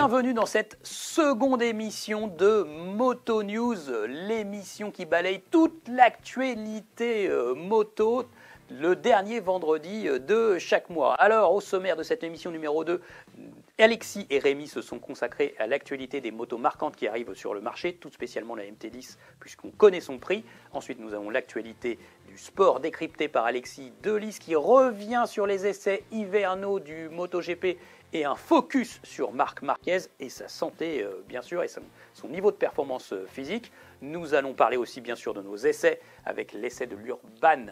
Bienvenue dans cette seconde émission de Moto News, l'émission qui balaye toute l'actualité moto le dernier vendredi de chaque mois. Alors, au sommaire de cette émission numéro 2, Alexis et Rémi se sont consacrés à l'actualité des motos marquantes qui arrivent sur le marché, tout spécialement la MT10, puisqu'on connaît son prix. Ensuite, nous avons l'actualité du sport décrypté par Alexis Delis, qui revient sur les essais hivernaux du MotoGP et un focus sur Marc Marquez et sa santé, bien sûr, et son niveau de performance physique. Nous allons parler aussi, bien sûr, de nos essais avec l'essai de l'Urban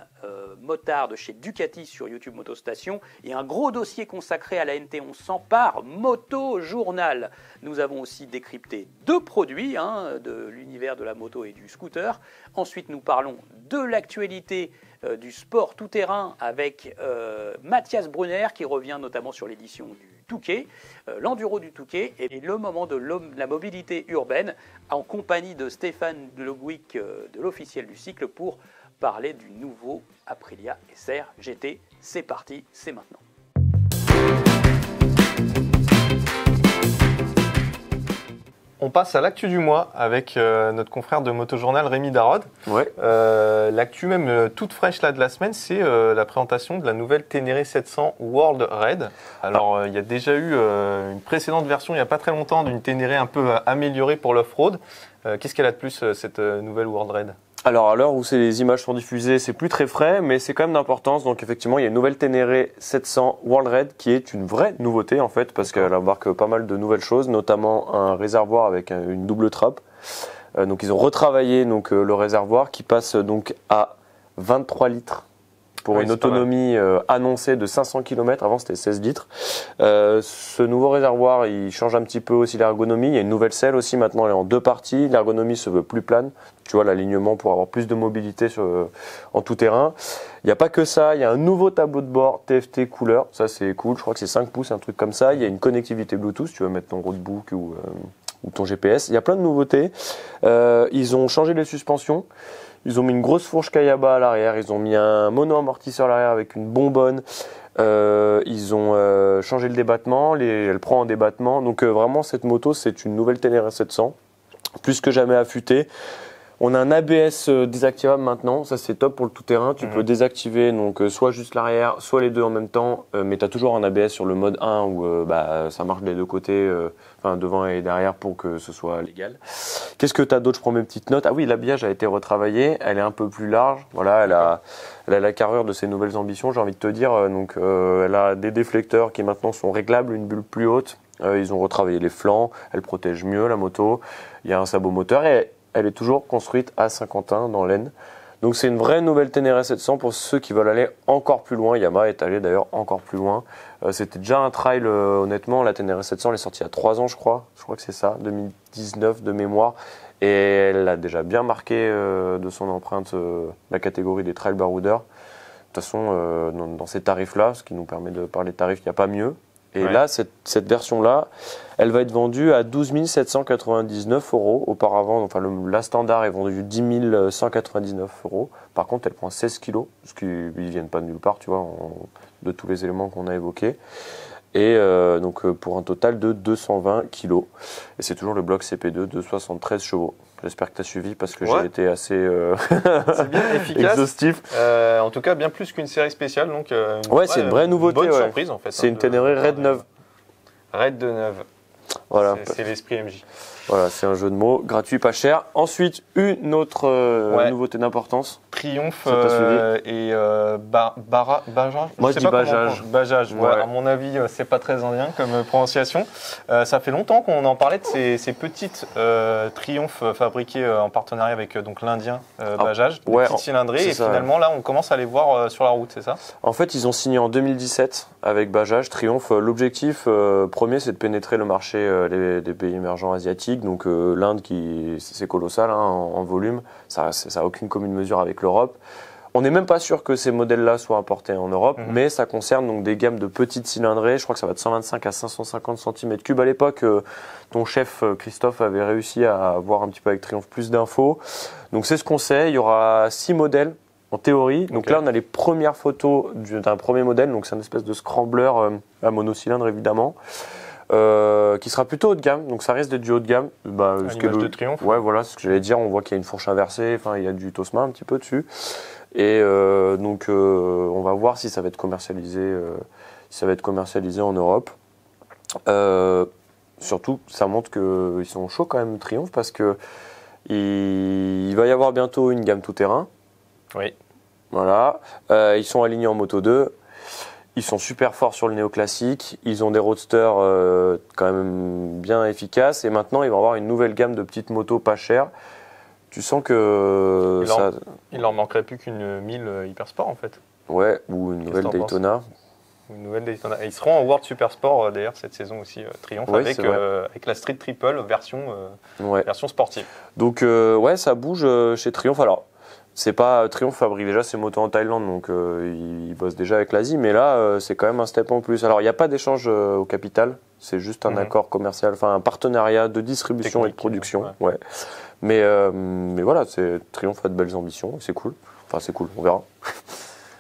Motard de chez Ducati sur YouTube Moto Station et un gros dossier consacré à la NT1100 par Moto Journal. Nous avons aussi décrypté 2 produits de l'univers de la moto et du scooter. Ensuite, nous parlons de l'actualité du sport tout-terrain avec Mathias Brunner qui revient notamment sur l'édition du Touquet, l'enduro du Touquet et le moment de la mobilité urbaine en compagnie de Stéphane Logwick de l'officiel du cycle pour parler du nouveau Aprilia SR GT. C'est parti, c'est maintenant. On passe à l'actu du mois avec notre confrère de Motojournal Rémi Darod. Ouais. L'actu même toute fraîche là de la semaine, c'est la présentation de la nouvelle Ténéré 700 World Raid. Alors il y a déjà eu une précédente version il n'y a pas très longtemps d'une Ténéré un peu améliorée pour l'off-road. Qu'est-ce qu'elle a de plus cette nouvelle World Raid ? Alors à l'heure où les images sont diffusées, c'est plus très frais, mais c'est quand même d'importance. Donc effectivement, il y a une nouvelle Ténéré 700 World Raid qui est une vraie nouveauté en fait, parce qu'elle embarque pas mal de nouvelles choses, notamment un réservoir avec une double trappe. Donc ils ont retravaillé le réservoir qui passe donc à 23 litres pour une autonomie annoncée de 500 km. Avant, c'était 16 litres. Ce nouveau réservoir, il change un petit peu aussi l'ergonomie. Il y a une nouvelle selle aussi. Maintenant, elle est en 2 parties. L'ergonomie se veut plus plane. Tu vois, l'alignement pour avoir plus de mobilité en tout terrain. Il n'y a pas que ça. Il y a un nouveau tableau de bord TFT couleur. Ça, c'est cool. Je crois que c'est 5 pouces, un truc comme ça. Il y a une connectivité Bluetooth. Tu veux mettre ton roadbook ou ton GPS. Il y a plein de nouveautés. Ils ont changé les suspensions. Ils ont mis une grosse fourche Kayaba à l'arrière, ils ont mis un mono-amortisseur à l'arrière avec une bonbonne, ils ont changé le débattement, elle prend en débattement. Donc vraiment cette moto c'est une nouvelle Ténéré 700, plus que jamais affûtée. On a un ABS désactivable maintenant, ça c'est top pour le tout-terrain. Tu peux désactiver donc soit juste l'arrière, soit les deux en même temps, mais tu as toujours un ABS sur le mode 1 où ça marche des deux côtés, devant et derrière pour que ce soit légal. Qu'est-ce que tu as d'autre ? Je prends mes petites notes. Ah oui, l'habillage a été retravaillé, elle est un peu plus large. Voilà, elle a la carrure de ses nouvelles ambitions, j'ai envie de te dire. Elle a des déflecteurs qui maintenant sont réglables, une bulle plus haute. Ils ont retravaillé les flancs, elle protège mieux la moto. Il y a un sabot moteur et elle est toujours construite à Saint-Quentin dans l'Aisne. Donc c'est une vraie nouvelle Ténéré 700 pour ceux qui veulent aller encore plus loin. Yamaha est allé d'ailleurs encore plus loin. C'était déjà un trail honnêtement. La Ténéré 700 elle est sortie il y a 3 ans je crois. Je crois que c'est ça, 2019 de mémoire. Et elle a déjà bien marqué de son empreinte la catégorie des trail baroudeurs. De toute façon dans ces tarifs-là, ce qui nous permet de parler de tarifs, il n'y a pas mieux. Et là, cette version-là, elle va être vendue à 12 799 € auparavant. Enfin, la standard est vendue 10 199 €. Par contre, elle prend 16 kg, ce qui ne viennent pas de nulle part, tu vois, de tous les éléments qu'on a évoqués. Et pour un total de 220 kg. Et c'est toujours le bloc CP2 de 73 chevaux. J'espère que tu as suivi parce que j'ai été assez c'est bien efficace. Exhaustif. En tout cas, bien plus qu'une série spéciale. Donc, c'est une vraie nouveauté. Bonne surprise en fait. C'est une Ténéré Raid 9. Raid de 9. Voilà. C'est l'esprit MJ. Voilà, c'est un jeu de mots, gratuit, pas cher. Ensuite, une autre nouveauté d'importance. Triomphe et Bajaj. Moi je dis Bajaj. Bajaj, ouais. À mon avis, c'est pas très indien comme prononciation. Ça fait longtemps qu'on en parlait de ces petites Triomphe fabriquées en partenariat avec l'Indien Bajaj, des petites cylindrées. Et finalement, là, on commence à les voir sur la route, c'est ça ? En fait, ils ont signé en 2017 avec Bajaj, Triomphe. L'objectif premier, c'est de pénétrer le marché des pays émergents asiatiques. Donc l'Inde, c'est colossal en volume. Ça n'a aucune commune mesure avec l'Europe. On n'est même pas sûr que ces modèles-là soient importés en Europe, mais ça concerne donc des gammes de petites cylindrées. Je crois que ça va de 125 à 550 cm3. À l'époque, ton chef Christophe avait réussi à avoir un petit peu avec Triomphe plus d'infos. Donc c'est ce qu'on sait. Il y aura 6 modèles en théorie. Donc là, on a les premières photos d'un premier modèle. Donc c'est une espèce de scrambler à monocylindre évidemment. qui sera plutôt haut de gamme, donc ça risque d'être du haut de gamme. À l'image de Triumph. Ouais, voilà, ce que j'allais dire, on voit qu'il y a une fourche inversée, enfin il y a du Tosma un petit peu dessus. Et donc on va voir si ça va être commercialisé, en Europe. Surtout, ça montre qu'ils sont chauds quand même, Triumph, parce que il va y avoir bientôt une gamme tout-terrain. Oui. Voilà. Ils sont alignés en Moto 2. Ils sont super forts sur le néoclassique. Ils ont des roadsters quand même bien efficaces. Et maintenant, ils vont avoir une nouvelle gamme de petites motos pas chères. Tu sens que il leur manquerait plus qu'une 1000 Hypersport en fait. Ouais, ou une nouvelle Daytona. Une nouvelle Daytona. Et ils seront en World Supersport d'ailleurs cette saison aussi, Triumph, ouais, avec la Street Triple version sportive. Donc ouais, ça bouge chez Triumph. Alors, c'est pas Triumph fabrique déjà ses motos en Thaïlande, donc ils bossent déjà avec l'Asie, mais là c'est quand même un step en plus. Alors il n'y a pas d'échange au capital, c'est juste un accord commercial, enfin un partenariat de distribution technique, et de production. Ouais. Mais voilà, Triumph a de belles ambitions, c'est cool. Enfin c'est cool, on verra.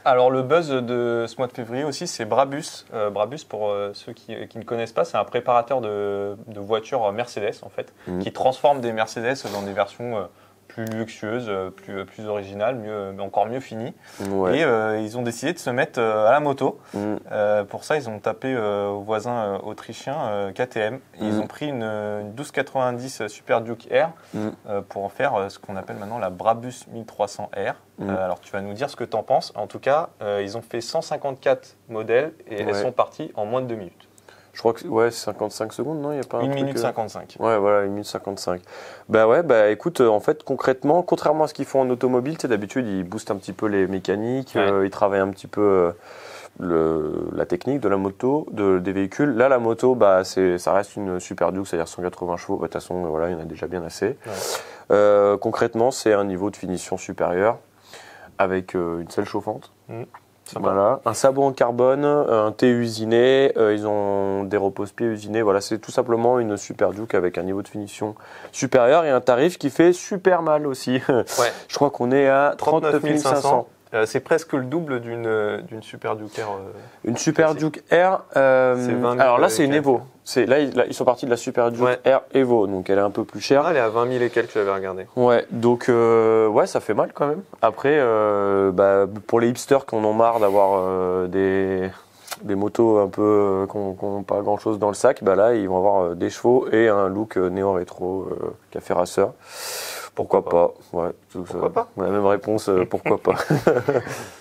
Alors le buzz de ce mois de février aussi, c'est Brabus. Brabus, pour ceux qui ne connaissent pas, c'est un préparateur de voitures Mercedes en fait, qui transforme des Mercedes dans des versions plus luxueuses, plus originales, encore mieux finies. Ouais. Et ils ont décidé de se mettre à la moto. Pour ça, ils ont tapé au voisin autrichien KTM. Et ils ont pris une 1290 Super Duke R pour en faire ce qu'on appelle maintenant la Brabus 1300R. Alors tu vas nous dire ce que tu en penses. En tout cas, ils ont fait 154 modèles et elles sont parties en moins de 2 minutes. Je crois que c'est 55 secondes, non? Il y a pas 1 minute 55. Ouais, voilà, 1 minute 55. Bah écoute, en fait, concrètement, contrairement à ce qu'ils font en automobile, d'habitude, ils boostent un petit peu les mécaniques, ils travaillent un petit peu la technique de la moto, des véhicules. Là, la moto, ça reste une Super Duke, c'est-à-dire 180 chevaux. De toute façon, voilà, il y en a déjà bien assez. Ouais. Concrètement, c'est un niveau de finition supérieur avec une selle chauffante. Voilà, un sabot en carbone, un thé usiné, ils ont des repose-pieds usinés. Voilà, c'est tout simplement une Super Duke avec un niveau de finition supérieur et un tarif qui fait super mal aussi. Ouais. Je crois qu'on est à 39 500. C'est presque le double d'une Super Duke R. Une Super Duke R. Alors là, c'est une Evo. Là, ils sont partis de la Super Duke R Evo, donc elle est un peu plus chère. Elle est à 20 000 et quelques, j'avais regardé. Ouais, donc ça fait mal quand même. Après, pour les hipsters qui en ont marre d'avoir des motos un peu qui n'ont pas grand chose dans le sac, là, ils vont avoir des chevaux et un look néo-rétro café racer. Pourquoi pas? Ouais, pourquoi pas? La même réponse, pourquoi pas?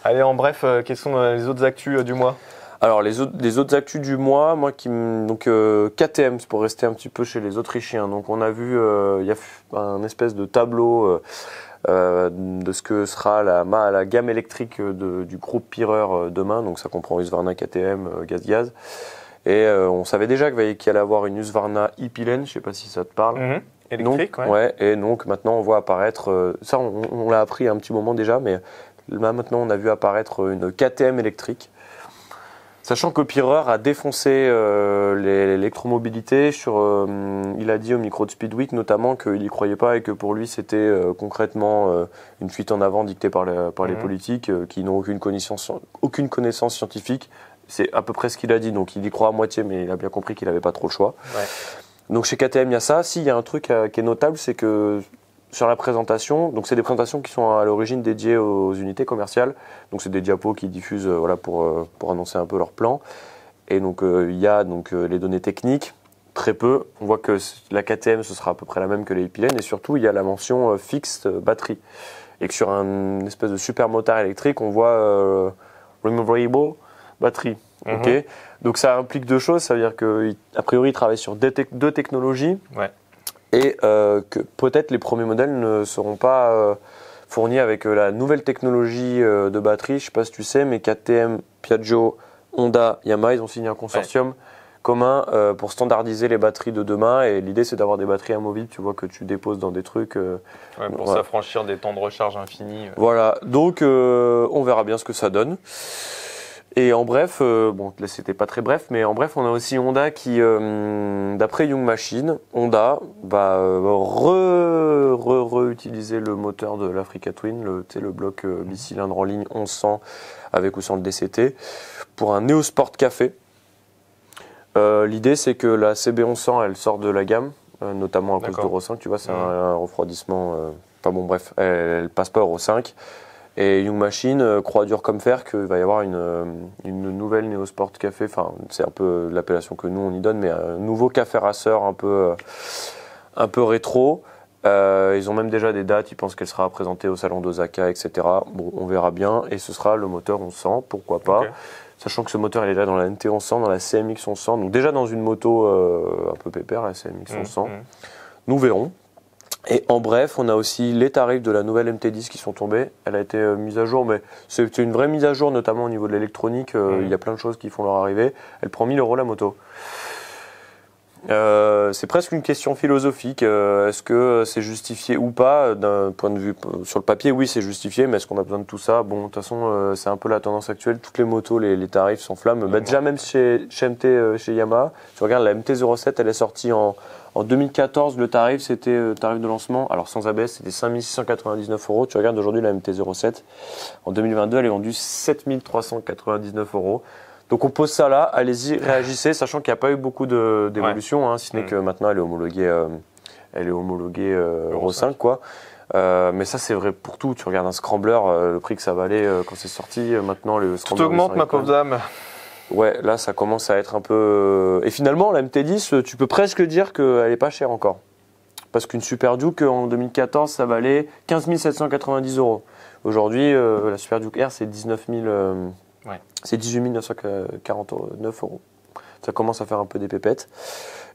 Allez, en bref, quelles sont les autres actus du mois? Alors, les autres actus du mois, KTM, c'est pour rester un petit peu chez les Autrichiens. Donc, on a vu, il y a un espèce de tableau de ce que sera la gamme électrique du groupe Pirer demain. Donc, ça comprend Husqvarna, KTM, GazGaz. Et on savait déjà qu'il allait avoir une Husqvarna e-Pilène, je ne sais pas si ça te parle. Électrique, et donc maintenant on voit apparaître, ça on l'a appris un petit moment déjà, mais là maintenant on a vu apparaître une KTM électrique. Sachant que Pirer a défoncé l'électromobilité, il a dit au micro de Speedweek notamment qu'il n'y croyait pas et que pour lui c'était concrètement une fuite en avant dictée par les politiques qui n'ont aucune connaissance scientifique. C'est à peu près ce qu'il a dit, donc il y croit à moitié, mais il a bien compris qu'il n'avait pas trop le choix. Ouais. Donc chez KTM, il y a ça. Si, il y a un truc qui est notable, c'est que sur la présentation, donc c'est des présentations qui sont à l'origine dédiées aux unités commerciales. Donc c'est des diapos qui diffusent pour annoncer un peu leur plan. Et donc il y a les données techniques, très peu. On voit que la KTM, ce sera à peu près la même que les e-Pilènes. Et surtout, il y a la mention fixed batterie. Et que sur une espèce de super motard électrique, on voit removable batterie. Okay. Donc ça implique deux choses, ça veut dire qu'a priori ils travaillent sur deux technologies et que peut-être les premiers modèles ne seront pas fournis avec la nouvelle technologie de batterie. Je ne sais pas si tu sais, mais KTM, Piaggio, Honda, Yamaha, ils ont signé un consortium commun pour standardiser les batteries de demain et l'idée c'est d'avoir des batteries amovibles, tu vois, que tu déposes dans des trucs. Pour s'affranchir des temps de recharge infinis. Voilà, donc on verra bien ce que ça donne. Et en bref, là c'était pas très bref, mais en bref, on a aussi Honda qui, d'après Young Machine, Honda va réutiliser le moteur de l'Africa Twin, le bloc bicylindre en ligne 1100 avec ou sans le DCT, pour un Neosport Café. L'idée, c'est que la CB1100, elle sort de la gamme, notamment à cause d'Euro 5. Tu vois, c'est un refroidissement. Enfin bon, bref, elle passe pas Euro 5. Et Young Machine croit dur comme fer qu'il va y avoir une nouvelle Neosport Café. Enfin, c'est un peu l'appellation que nous on y donne, mais un nouveau café racer un peu rétro. Ils ont même déjà des dates. Ils pensent qu'elle sera présentée au salon d'Osaka, etc. Bon, on verra bien. Et ce sera le moteur 1100, pourquoi pas. Okay. Sachant que ce moteur, il est là dans la NT 1100, dans la CMX 1100. Donc déjà dans une moto un peu pépère, la CMX 1100. Nous verrons. Et en bref, on a aussi les tarifs de la nouvelle MT10 qui sont tombés. Elle a été mise à jour, mais c'est une vraie mise à jour, notamment au niveau de l'électronique. Il y a plein de choses qui font leur arrivée. Elle prend 1 000 € la moto. C'est presque une question philosophique. Est-ce que c'est justifié ou pas? D'un point de vue sur le papier, oui, c'est justifié, mais est-ce qu'on a besoin de tout ça? Bon, de toute façon, c'est un peu la tendance actuelle. Toutes les motos, les tarifs s'enflamment. Bah, déjà même chez MT, chez Yamaha, tu regardes la MT-07, elle est sortie en 2014. Le tarif, c'était tarif de lancement. Alors sans ABS, c'était 5 699 €. Tu regardes aujourd'hui la MT-07. En 2022, elle est vendue 7 399 €. Donc on pose ça là, allez-y, réagissez, sachant qu'il n'y a pas eu beaucoup d'évolution, si ce n'est que maintenant elle est homologuée Euro 5, quoi. Mais ça c'est vrai pour tout. Tu regardes un scrambler, le prix que ça valait quand c'est sorti, maintenant le scrambler. Tout augmente, ma pauvre dame. Ouais, là ça commence à être un peu. Et finalement, la MT10, tu peux presque dire qu'elle n'est pas chère encore. Parce qu'une Super Duke en 2014, ça valait 15 790 €. Aujourd'hui, la Super Duke R, c'est 19 000. C'est 18 949 €. Ça commence à faire un peu des pépettes.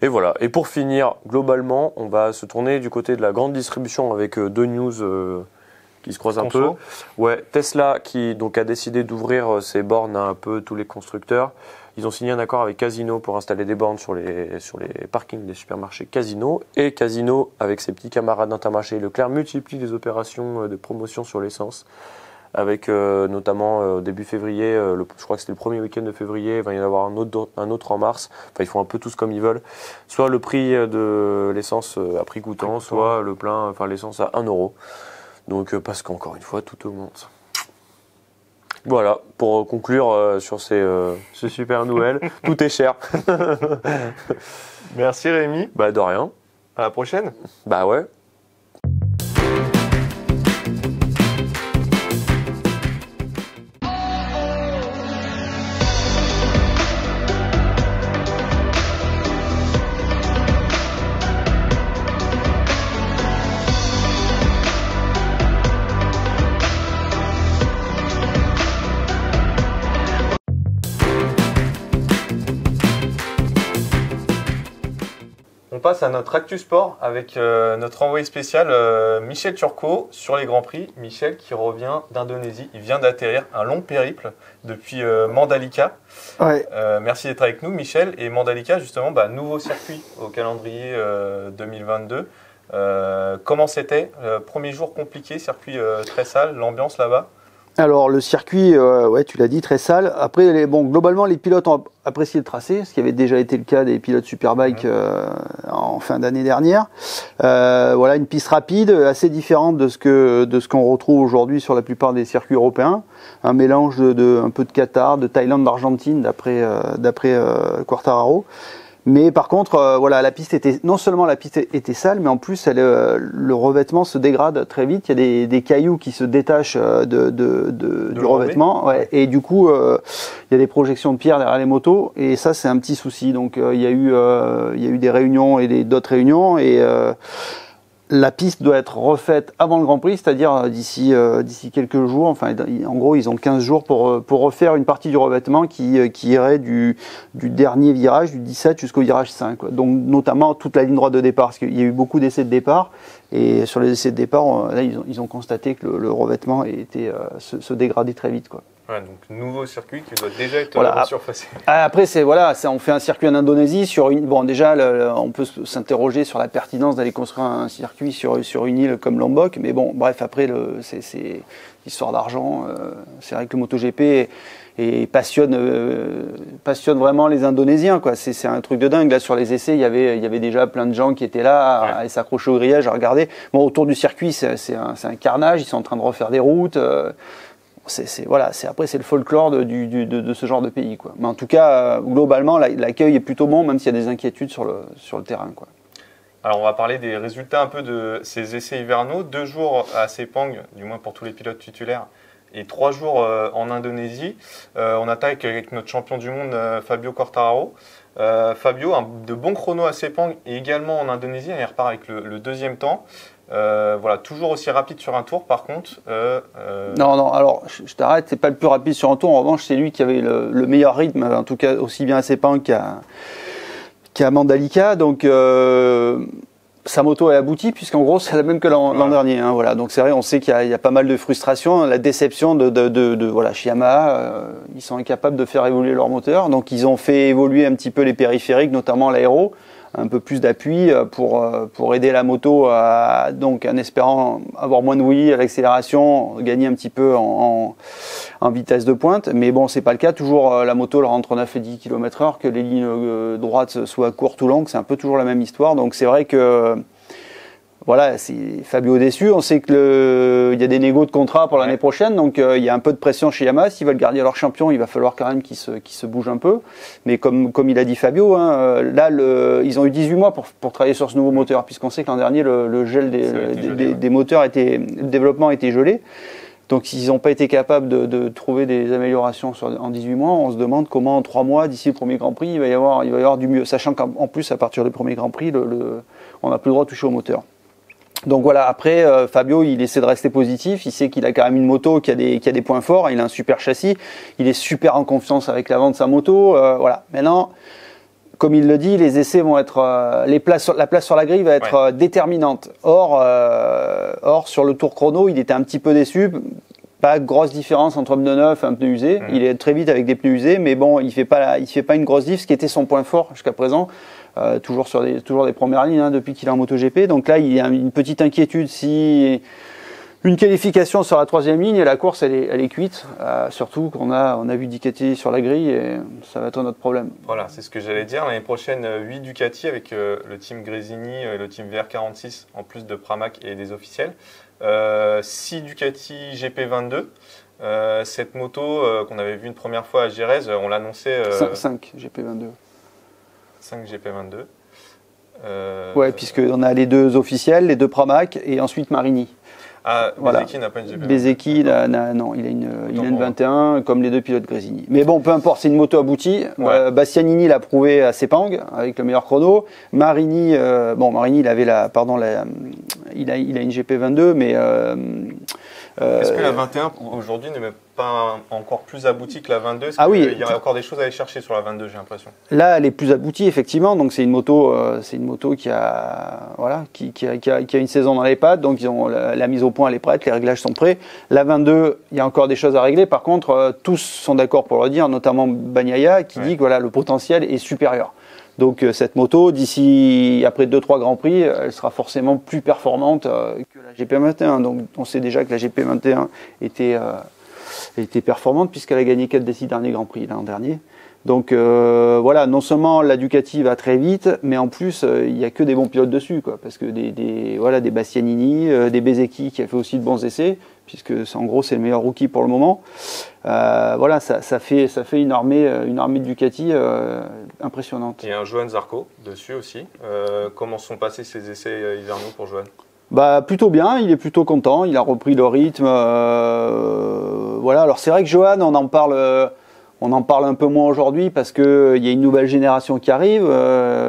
Et voilà. Et pour finir, globalement, on va se tourner du côté de la grande distribution avec deux news qui se croisent un peu. Ouais, Tesla qui donc a décidé d'ouvrir ses bornes à un peu tous les constructeurs. Ils ont signé un accord avec Casino pour installer des bornes sur les parkings des supermarchés Casino. Et Casino, avec ses petits camarades d'Intermarché Leclerc, multiplie les opérations de promotion sur l'essence. Avec notamment début février, je crois que c'était le premier week-end de février, il va y en avoir un autre en mars. Enfin, ils font un peu tous comme ils veulent. Soit le prix de l'essence à prix coûtant, soit le plein, enfin l'essence à 1 €. Donc parce qu'encore une fois, tout augmente. Voilà, pour conclure sur ces super nouvelles, tout est cher. Merci Rémi. Bah de rien. À la prochaine. Bah ouais. On passe à notre Actu Sport avec notre envoyé spécial Michel Turcot sur les Grands Prix. Michel qui revient d'Indonésie. Il vient d'atterrir un long périple depuis Mandalika. Ouais. Merci d'être avec nous Michel. Et Mandalika justement, nouveau circuit au calendrier 2022. Comment c'était? Premier jour compliqué, circuit très sale, l'ambiance là-bas? Alors le circuit, ouais, tu l'as dit, très sale. Après, globalement, les pilotes ont apprécié le tracé, ce qui avait déjà été le cas des pilotes Superbike en fin d'année dernière. Voilà, une piste rapide, assez différente de ce qu'on retrouve aujourd'hui sur la plupart des circuits européens. Un mélange de un peu de Qatar, de Thaïlande, d'Argentine, d'après Quartararo. Mais par contre, voilà, non seulement la piste était sale, mais en plus, le revêtement se dégrade très vite. Il y a des cailloux qui se détachent du revêtement, ouais, et du coup, il y a des projections de pierre derrière les motos, et ça, c'est un petit souci. Donc, il y a eu des réunions et d'autres réunions, et la piste doit être refaite avant le Grand Prix, c'est-à-dire d'ici quelques jours. Enfin, en gros, ils ont 15 jours pour refaire une partie du revêtement qui irait du dernier virage, du 17 jusqu'au virage 5. Quoi. Donc, notamment toute la ligne droite de départ, parce qu'il y a eu beaucoup d'essais de départ. Et sur les essais de départ, là, ils ont constaté que le revêtement se dégradait très vite, quoi. Ouais, donc nouveau circuit qui doit déjà être surfacé. Après, on fait un circuit en Indonésie déjà, on peut s'interroger sur la pertinence d'aller construire un circuit sur une île comme Lombok, mais bon, bref, après, c'est histoire d'argent. C'est vrai que le MotoGP passionne vraiment les Indonésiens, quoi. C'est un truc de dingue. Là, sur les essais, il y avait déjà plein de gens qui étaient là à s'accrocher au grillage à regarder. Bon, autour du circuit, c'est un carnage. Ils sont en train de refaire des routes. après c'est le folklore de ce genre de pays, quoi. Mais en tout cas, globalement, l'accueil est plutôt bon, même s'il y a des inquiétudes sur le terrain, quoi. Alors on va parler des résultats un peu de ces essais hivernaux. 2 jours à Sepang, du moins pour tous les pilotes titulaires, et 3 jours en Indonésie. On attaque avec notre champion du monde, Fabio Quartararo. Fabio, de bons chronos à Sepang et également en Indonésie. Il repart avec le deuxième temps. Voilà, toujours aussi rapide sur un tour, par contre. Non, alors je t'arrête, c'est pas le plus rapide sur un tour. En revanche, c'est lui qui avait le meilleur rythme, en tout cas aussi bien à Sepang qu'à Mandalika. Donc sa moto est aboutie, puisqu'en gros c'est la même que l'an dernier. Hein, voilà. Donc c'est vrai, on sait qu'il y a pas mal de frustration, la déception voilà, chez Yamaha. Ils sont incapables de faire évoluer leur moteur. Donc ils ont fait évoluer un petit peu les périphériques, notamment l'aéro, un peu plus d'appui pour aider la moto donc en espérant avoir moins de wheelie à l'accélération, gagner un petit peu en vitesse de pointe. Mais bon, c'est pas le cas. Toujours la moto leur entre 9 et 10 km/h, que les lignes droites soient courtes ou longues, c'est un peu toujours la même histoire. Donc c'est vrai que voilà, c'est Fabio déçu. On sait que il y a des négos de contrat pour l'année prochaine, donc il y a un peu de pression chez Yamaha. S'ils veulent garder leur champion, il va falloir quand même qu'ils se bougent un peu. Mais comme il a dit Fabio, hein, là ils ont eu 18 mois pour travailler sur ce nouveau moteur, puisqu'on sait que l'an dernier le gel des moteurs le développement était gelé. Donc s'ils n'ont pas été capables de trouver des améliorations en 18 mois, on se demande comment en 3 mois, d'ici le premier Grand Prix, il va y avoir du mieux. Sachant qu'en plus, à partir du premier Grand Prix, on n'a plus le droit de toucher au moteur. Donc voilà, après Fabio, il essaie de rester positif, il sait qu'il a quand même une moto qui a des points forts, il a un super châssis, il est super en confiance avec l'avant de sa moto, voilà. Maintenant, comme il le dit, les essais vont être la place sur la grille va être déterminante. Or sur le tour chrono, il était un petit peu déçu. Pas grosse différence entre un pneu neuf et un pneu usé. Il est très vite avec des pneus usés, mais bon, il fait pas une grosse diff, ce qui était son point fort jusqu'à présent. Toujours des premières lignes, hein, depuis qu'il est en MotoGP. Donc là, il y a une petite inquiétude si une qualification sur la 3e ligne et la course elle est cuite. Surtout qu'on a vu Ducati sur la grille et ça va être notre problème. Voilà, c'est ce que j'allais dire. L'année prochaine, 8 Ducati avec le team Gresini et le team VR46 en plus de Pramac et des officiels. 6 Ducati GP22. Cette moto qu'on avait vue une première fois à Jerez, on l'annonçait. 5 GP22. 5 GP22. Ouais, puisqu'on a les 2 officiels, les 2 Pramac et ensuite Marini. Ah, voilà. Bezeki n'a pas une GP22. Bezeki, non, il a une 21, comme les 2 pilotes Gresini. Mais bon, peu importe, c'est une moto aboutie. Ouais. Bastianini l'a prouvé à Sepang avec le meilleur chrono. Marini, il avait il a une GP22, mais est-ce que la 21 aujourd'hui n'est même pas encore plus aboutie que la 22? Oui. Il y a encore des choses à aller chercher sur la 22, j'ai l'impression. Là, elle est plus aboutie effectivement. Donc c'est une moto qui a une saison dans les pattes. Donc ils ont la mise au point, elle est prête, les réglages sont prêts. La 22, il y a encore des choses à régler. Par contre, tous sont d'accord pour le dire, notamment Bagnaia qui dit que voilà, le potentiel est supérieur. Donc cette moto, après 2-3 Grands Prix, elle sera forcément plus performante que la GP21. Donc on sait déjà que la GP21 était performante puisqu'elle a gagné 4 des 6 derniers Grands Prix l'an dernier. Donc voilà, non seulement la Ducati va très vite, mais en plus il n'y a que des bons pilotes dessus, quoi, parce que des Bastianini, des Bezeki qui a fait aussi de bons essais, puisque en gros c'est le meilleur rookie pour le moment. Voilà, ça fait une armée de Ducati impressionnante. Il y a un Johan Zarco dessus aussi. Comment sont passés ces essais hivernaux pour Johan? Plutôt bien, il est plutôt content, il a repris le rythme. Voilà, alors c'est vrai que Johan, on en parle un peu moins aujourd'hui parce qu'il y a une nouvelle génération qui arrive.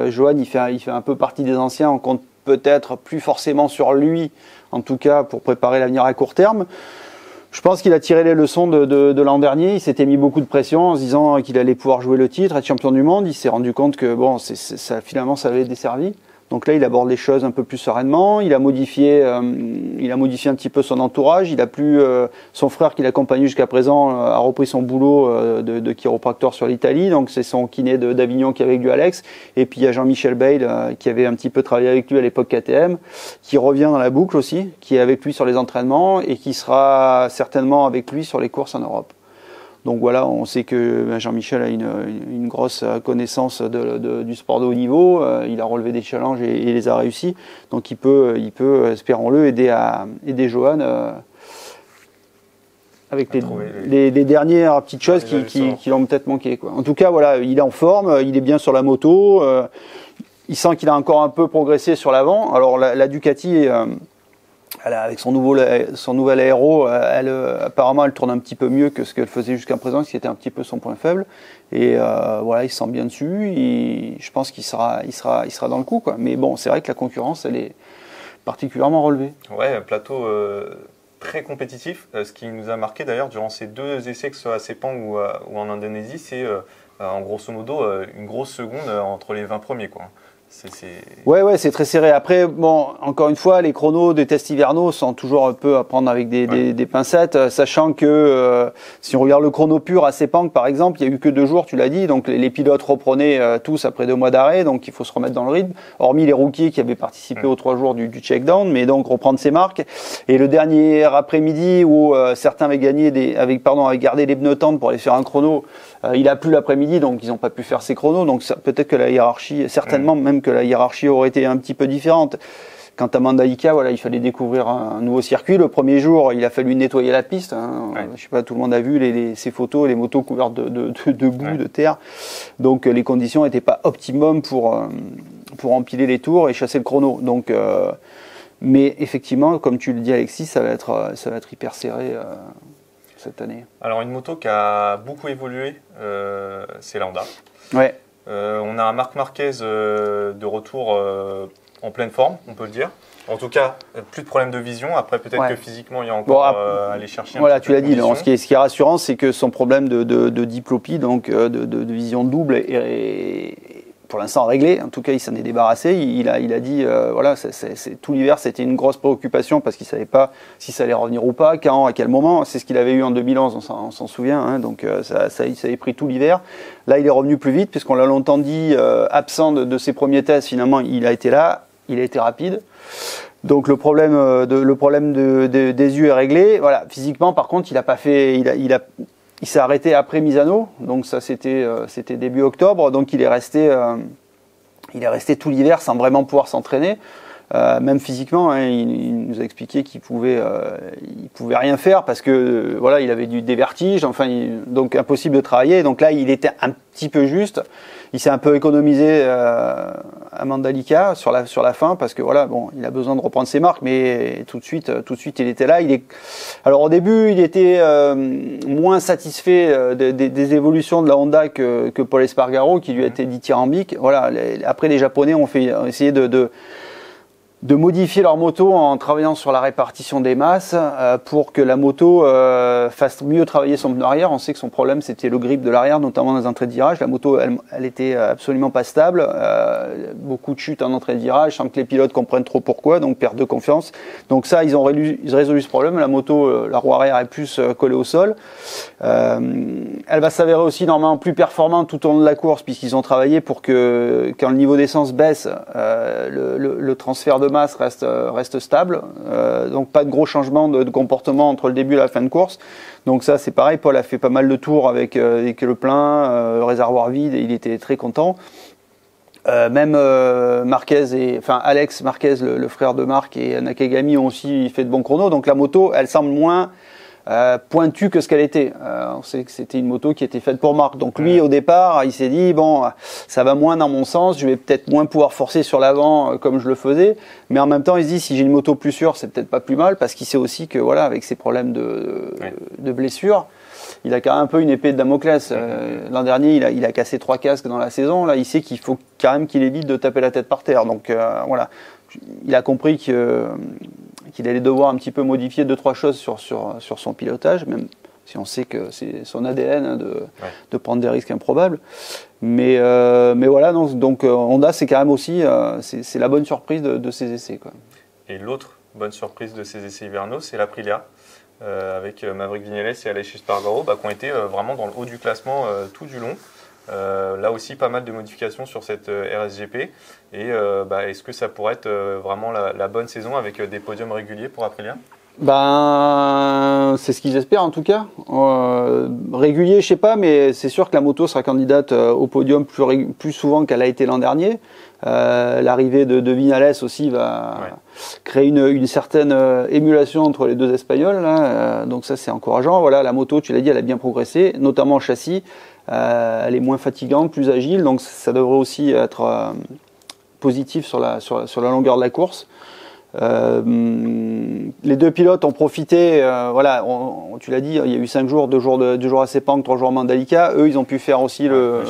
Johan, il fait un peu partie des anciens, on compte peut-être plus forcément sur lui, en tout cas pour préparer l'avenir à court terme. Je pense qu'il a tiré les leçons de l'an dernier, il s'était mis beaucoup de pression en se disant qu'il allait pouvoir jouer le titre, être champion du monde. Il s'est rendu compte que finalement ça avait desservi. Donc là, il aborde les choses un peu plus sereinement. Il a modifié un petit peu son entourage. Il a plus son frère qui l'accompagnait jusqu'à présent a repris son boulot de chiropracteur sur l'Italie. Donc c'est son kiné d'Avignon qui est avec lui, Alex. Et puis il y a Jean-Michel Bale qui avait un petit peu travaillé avec lui à l'époque KTM, qui revient dans la boucle aussi, qui est avec lui sur les entraînements et qui sera certainement avec lui sur les courses en Europe. Donc voilà, on sait que Jean-Michel a une grosse connaissance du sport de haut niveau. Il a relevé des challenges et les a réussis. Donc il peut, espérons-le, aider Johan avec trouver les dernières petites choses les qui l'ont peut-être manqué, quoi. En tout cas, voilà, il est en forme, il est bien sur la moto, il sent qu'il a encore un peu progressé sur l'avant. Alors la Ducati, avec son nouvel aéro, apparemment elle tourne un petit peu mieux que ce qu'elle faisait jusqu'à présent, ce qui était un petit peu son point faible. Et voilà, il se sent bien dessus. Je pense qu'il sera dans le coup, quoi. Mais bon, c'est vrai que la concurrence, elle est particulièrement relevée. Ouais, un plateau très compétitif. Ce qui nous a marqué d'ailleurs durant ces 2 essais, que ce soit à Sepang ou en Indonésie, c'est en grosso modo une grosse seconde entre les 20 premiers, quoi. Ouais, c'est très serré. Après, bon, encore une fois, les chronos des tests hivernaux sont toujours un peu à prendre avec des pincettes, sachant que si on regarde le chrono pur à Sepang, par exemple, il n'y a eu que 2 jours, tu l'as dit, donc les pilotes reprenaient tous après 2 mois d'arrêt, donc il faut se remettre dans le rythme, hormis les rookies qui avaient participé aux 3 jours du check-down, mais donc reprendre ses marques. Et le dernier après-midi où certains avaient gardé les pneus tendres pour aller faire un chrono, il a plu l'après-midi, donc ils n'ont pas pu faire ces chronos, donc peut-être que la hiérarchie, certainement même que la hiérarchie aurait été un petit peu différente. Quant à Mandalika, voilà, il fallait découvrir un nouveau circuit. Le premier jour, il a fallu nettoyer la piste. Je sais pas, tout le monde a vu ces photos, les motos couvertes de boue, de terre. Donc les conditions n'étaient pas optimum pour empiler les tours et chasser le chrono. Donc, mais effectivement, comme tu le dis, Alexis, ça va être hyper serré cette année. Alors une moto qui a beaucoup évolué, c'est la Honda. Ouais. On a un Marc Marquez de retour en pleine forme, on peut le dire. En tout cas, plus de problème de vision. Après, peut-être que physiquement, il y a encore à aller chercher un petit peu. Tu l'as dit. Ce qui est rassurant, c'est que son problème de diplopie, donc de vision double, est pour l'instant réglé. En tout cas, il s'en est débarrassé. Il a dit, tout l'hiver, c'était une grosse préoccupation parce qu'il savait pas si ça allait revenir ou pas, quand, à quel moment. C'est ce qu'il avait eu en 2011, on s'en souvient. Hein, donc ça avait pris tout l'hiver. Là, il est revenu plus vite puisqu'on l'a longtemps dit absent de ses premiers tests. Finalement, il a été là. Il a été rapide. Donc le problème des yeux est réglé. Voilà. Physiquement, par contre, il s'est arrêté après Misano, donc ça c'était début octobre, donc il est resté tout l'hiver sans vraiment pouvoir s'entraîner, même physiquement. Hein, il nous a expliqué qu'il pouvait rien faire parce que voilà, il avait des vertiges, donc impossible de travailler. Donc là, il était un petit peu juste. Il s'est un peu économisé à Mandalika sur la fin parce que voilà, bon, il a besoin de reprendre ses marques, mais tout de suite, il était là. Alors au début, il était moins satisfait des évolutions de la Honda que Paul Espargaro, qui lui a été dithyrambique. Voilà. Après, les Japonais ont essayé de modifier leur moto en travaillant sur la répartition des masses pour que la moto fasse mieux travailler son pneu arrière. On sait que son problème, c'était le grip de l'arrière, notamment dans les entrées de virage. La moto, elle était absolument pas stable. Beaucoup de chutes en entrée de virage sans que les pilotes comprennent trop pourquoi, donc perte de confiance. Donc ça, ils ont résolu ce problème. La moto, la roue arrière est plus collée au sol. Elle va s'avérer aussi normalement plus performante tout au long de la course puisqu'ils ont travaillé pour que quand le niveau d'essence baisse, le transfert de masse reste stable, donc pas de gros changements de comportement entre le début et la fin de course. Donc ça c'est pareil, Paul a fait pas mal de tours avec le plein, le réservoir vide, et il était très content. Même Alex Marquez, le frère de Marc, et Nakagami ont aussi fait de bons chronos, donc la moto elle semble moins pointue que ce qu'elle était. On sait que c'était une moto qui était faite pour Marc. Donc lui, au départ, il s'est dit, bon, ça va moins dans mon sens, je vais peut-être moins pouvoir forcer sur l'avant comme je le faisais. Mais en même temps, il se dit, si j'ai une moto plus sûre, c'est peut-être pas plus mal, parce qu'il sait aussi que, voilà, avec ses problèmes de blessures, il a quand même un peu une épée de Damoclès. L'an dernier, il a cassé 3 casques dans la saison. Là, il sait qu'il faut quand même qu'il évite de taper la tête par terre. Donc voilà, il a compris qu'il allait devoir un petit peu modifier 2-3 choses sur son pilotage, même si on sait que c'est son ADN de prendre des risques improbables. Mais voilà, donc Honda, c'est quand même aussi c'est la bonne surprise de ces essais, quoi. Et l'autre bonne surprise de ces essais hivernaux, c'est l'Aprilia, avec Maverick Viñales et Aleix Espargaro, qui ont été vraiment dans le haut du classement tout du long. Là aussi, pas mal de modifications sur cette RSGP. Et est-ce que ça pourrait être vraiment la bonne saison avec des podiums réguliers pour Aprilia ? Ben, c'est ce qu'ils espèrent en tout cas. Régulier, je sais pas, mais c'est sûr que la moto sera candidate au podium plus souvent qu'elle a été l'an dernier. L'arrivée de Vinales aussi va créer une certaine émulation entre les deux Espagnols. Là. Donc ça, c'est encourageant. Voilà, la moto, tu l'as dit, elle a bien progressé, notamment en châssis. Elle est moins fatigante, plus agile, donc ça devrait aussi être positif sur la longueur de la course. Les deux pilotes ont profité, voilà, tu l'as dit, il y a eu 5 jours, 2 jours à Sepang, 3 jours à Mandalika. Eux, ils ont pu faire aussi le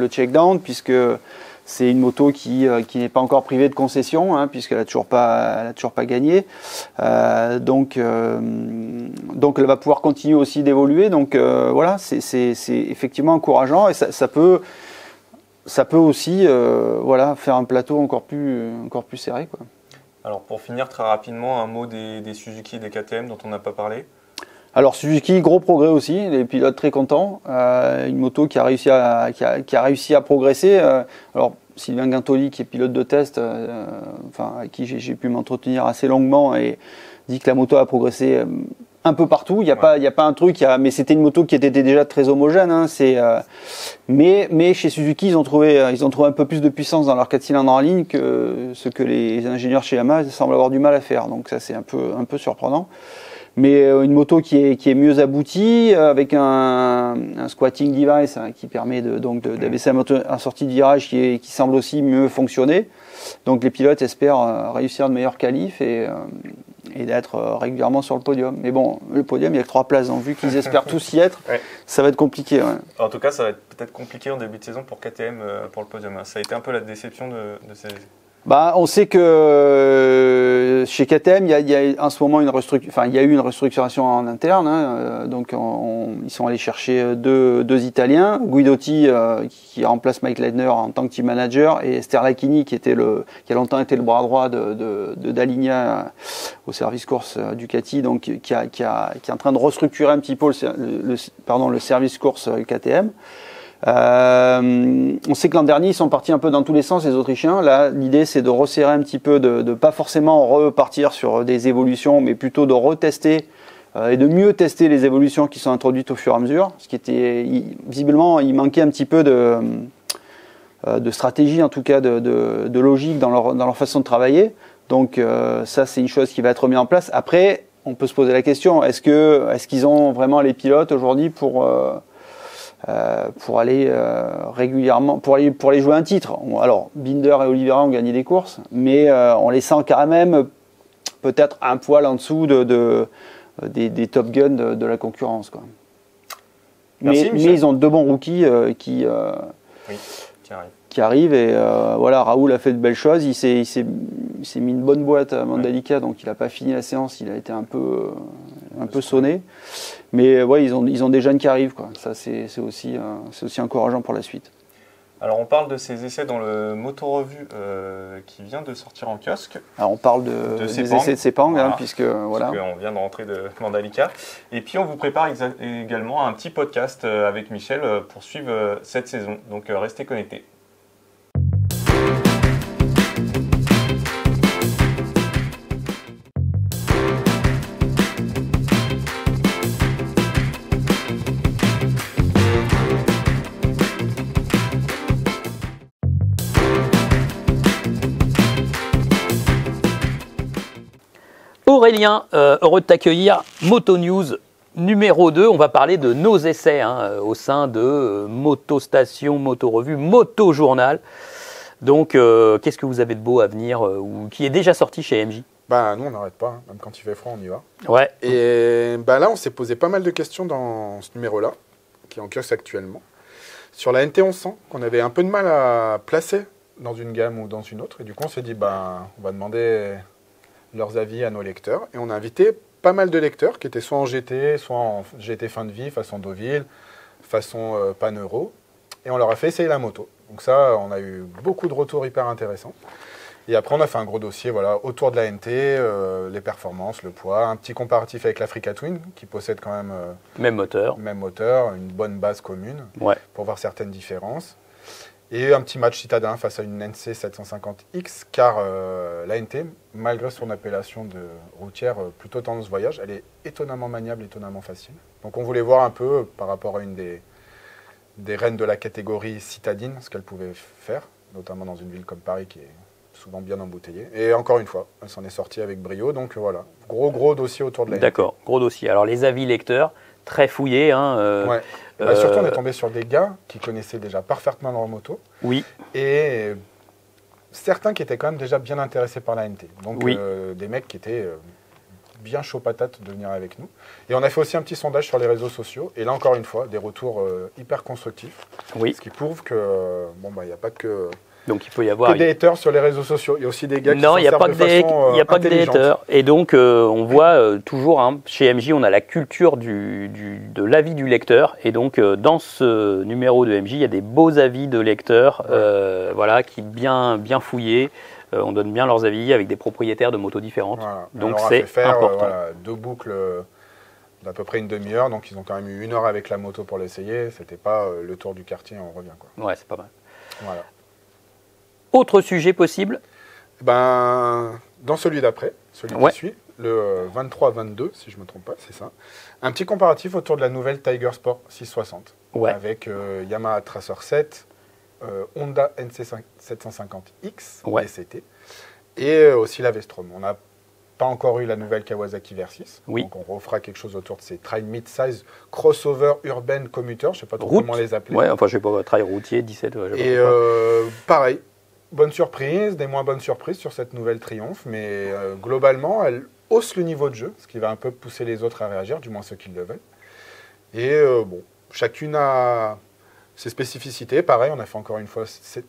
check-down, puisque c'est une moto qui n'est pas encore privée de concession, hein, puisqu'elle n'a toujours pas gagné. Donc elle va pouvoir continuer aussi d'évoluer. Donc voilà, c'est effectivement encourageant et ça peut aussi voilà, faire un plateau encore plus serré, quoi. Alors pour finir très rapidement, un mot des Suzuki et des KTM dont on n'a pas parlé. Alors Suzuki, gros progrès aussi, les pilotes très contents. Une moto qui a réussi à progresser. Alors Sylvain Guintoli, qui est pilote de test, avec qui j'ai pu m'entretenir assez longuement, et dit que la moto a progressé un peu partout. Il y a pas un truc, mais c'était une moto qui était déjà très homogène. Hein, mais chez Suzuki, ils ont trouvé un peu plus de puissance dans leur 4 cylindres en ligne que ce que les ingénieurs chez Yamaha semblent avoir du mal à faire. Donc ça, c'est un peu surprenant. Mais une moto qui est mieux aboutie, avec un squatting device, hein, qui permet d'abaisser la moto en sortie de virage, qui semble aussi mieux fonctionner. Donc les pilotes espèrent réussir de meilleurs qualifs et d'être régulièrement sur le podium. Mais bon, le podium, il y a que 3 places, donc vu qu'ils espèrent tous y être, ça va être compliqué. Ouais. En tout cas, ça va être peut-être compliqué en début de saison pour KTM pour le podium. Ça a été un peu la déception de ces... On sait que chez KTM, il y a en ce moment il y a eu une restructuration en interne. Hein, donc ils sont allés chercher deux Italiens, Guidotti qui remplace Mike Leitner en tant que team manager, et Sterlachini qui a longtemps été le bras droit de Daligna au service course Ducati, donc qui est en train de restructurer un petit peu le service course KTM. On sait que l'an dernier ils sont partis un peu dans tous les sens, les Autrichiens. Là, l'idée c'est de resserrer un petit peu, de pas forcément repartir sur des évolutions, mais plutôt de retester et de mieux tester les évolutions qui sont introduites au fur et à mesure. Ce qui était visiblement, il manquait un petit peu de stratégie, en tout cas de logique dans leur façon de travailler. Donc ça, c'est une chose qui va être remise en place. Après, on peut se poser la question, est-ce qu'ils ont vraiment les pilotes aujourd'hui pour aller régulièrement, pour aller jouer un titre. Alors, Binder et Oliveira ont gagné des courses, mais on les sent quand même peut-être un poil en dessous des top guns de la concurrence, quoi. Merci, mais ils ont 2 bons rookies qui arrivent, et voilà, Raoul a fait de belles choses. Il s'est mis une bonne boîte à Mandalika, donc il n'a pas fini la séance, il a été un peu sonné. Mais ouais, ils ont des jeunes qui arrivent, quoi. Ça, c'est aussi encourageant pour la suite. Alors, on parle de ces essais dans le Moto Revue qui vient de sortir en kiosque. Alors, on parle des essais de Sepang, voilà. Puisque on vient de rentrer de Mandalika. Et puis, on vous prépare également un petit podcast avec Michel pour suivre cette saison. Donc, restez connectés. Aurélien, heureux de t'accueillir. Moto News numéro 2, on va parler de nos essais au sein de Moto Station, Moto Revue, Moto Journal. Donc, qu'est-ce que vous avez de beau à venir ou qui est déjà sorti chez MJ? Nous, on n'arrête pas. Hein. Même quand il fait froid, on y va. Ouais. Et là, on s'est posé pas mal de questions dans ce numéro-là, qui est en kiosque actuellement, sur la NT 1100, qu'on avait un peu de mal à placer dans une gamme ou dans une autre. Et du coup, on s'est dit, on va demander leurs avis à nos lecteurs. Et on a invité pas mal de lecteurs qui étaient soit en GT, soit en GT fin de vie, façon Deauville, façon Pan-Euro. Et on leur a fait essayer la moto. Donc ça, on a eu beaucoup de retours hyper intéressants. Et après, on a fait un gros dossier autour de la NT, les performances, le poids, un petit comparatif avec l'Africa Twin, qui possède quand même même moteur, une bonne base commune, pour voir certaines différences. Et un petit match citadin face à une NC 750X, car la NT, malgré son appellation de routière plutôt tendance voyage, elle est étonnamment maniable, étonnamment facile. Donc on voulait voir un peu, par rapport à une des reines de la catégorie citadine, ce qu'elle pouvait faire, notamment dans une ville comme Paris qui est souvent bien embouteillée. Et encore une fois, elle s'en est sortie avec brio, donc voilà, gros dossier autour de la NT. D'accord, gros dossier. Alors les avis lecteurs, très fouillés. Hein, Ouais. Surtout, on est tombé sur des gars qui connaissaient déjà parfaitement leur moto. Oui. Et certains qui étaient quand même déjà bien intéressés par la NT. Donc, Oui. Des mecs qui étaient bien chaud patate de venir avec nous. Et on a fait aussi un petit sondage sur les réseaux sociaux. Et là, encore une fois, des retours hyper constructifs. Oui. Ce qui prouve que, bon, bah, il n'y a pas que Donc il peut y avoir des haters sur les réseaux sociaux. Il y a aussi des gars qui non, s'en il n'y a servent pas de que des, façon il y a pas que des intelligente. haters. Et donc on voit toujours hein, chez MJ, on a la culture de l'avis du lecteur. Et donc dans ce numéro de MJ, il y a des beaux avis de lecteurs, voilà, qui bien fouillés. On donne bien leurs avis avec des propriétaires de motos différentes. Voilà. Donc Alors, on a c'est fait faire, important. voilà, 2 boucles d'à peu près une demi-heure. Donc ils ont quand même eu 1 heure avec la moto pour l'essayer. C'était pas le tour du quartier, on revient quoi. Ouais, c'est pas mal. Voilà. Autre sujet possible. Ben, dans celui d'après, celui Ouais. qui suit, le 23-22, si je ne me trompe pas, c'est ça. Un petit comparatif autour de la nouvelle Tiger Sport 660. Ouais. Avec Yamaha Tracer 7, Honda NC 750X, Ouais. DCT, et aussi la Vestrom. On n'a pas encore eu la nouvelle Kawasaki Versys. Oui. Donc on refera quelque chose autour de ces trail mid-size crossover urban commuter, je ne sais pas trop Route. comment les appeler. Ouais, enfin je sais pas, trail routier, 17. Ouais, je sais Et pas. pareil, bonne surprise, des moins bonnes surprises sur cette nouvelle Triumph, mais globalement, elle hausse le niveau de jeu, ce qui va un peu pousser les autres à réagir, du moins ceux qui le veulent. Et bon, chacune a ses spécificités. Pareil, on a fait encore une fois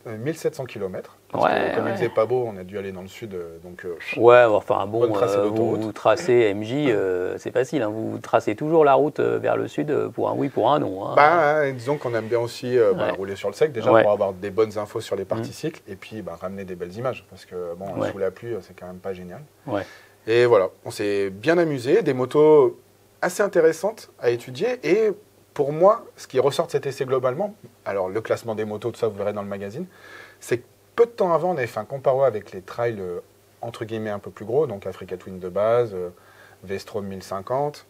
1700 km. Parce Ouais, que, comme ouais. il faisait pas beau, on a dû aller dans le sud. Donc, Ouais, enfin bon, Bonne tracée d'autoroute. vous tracez MJ, c'est facile, hein, vous tracez toujours la route vers le sud pour un oui, pour un non. Hein. disons qu'on aime bien aussi rouler sur le sec, déjà Ouais. pour avoir des bonnes infos sur les parties cycles, et puis ramener des belles images, parce que bon, Ouais. sous la pluie, c'est quand même pas génial. Ouais. Et voilà, on s'est bien amusé, des motos assez intéressantes à étudier, et pour moi, ce qui ressort de cet essai globalement, alors le classement des motos, tout ça, vous verrez dans le magazine, c'est que peu de temps avant, on avait fait un comparo avec les trails entre guillemets un peu plus gros, donc Africa Twin de base, Vestrom 1050,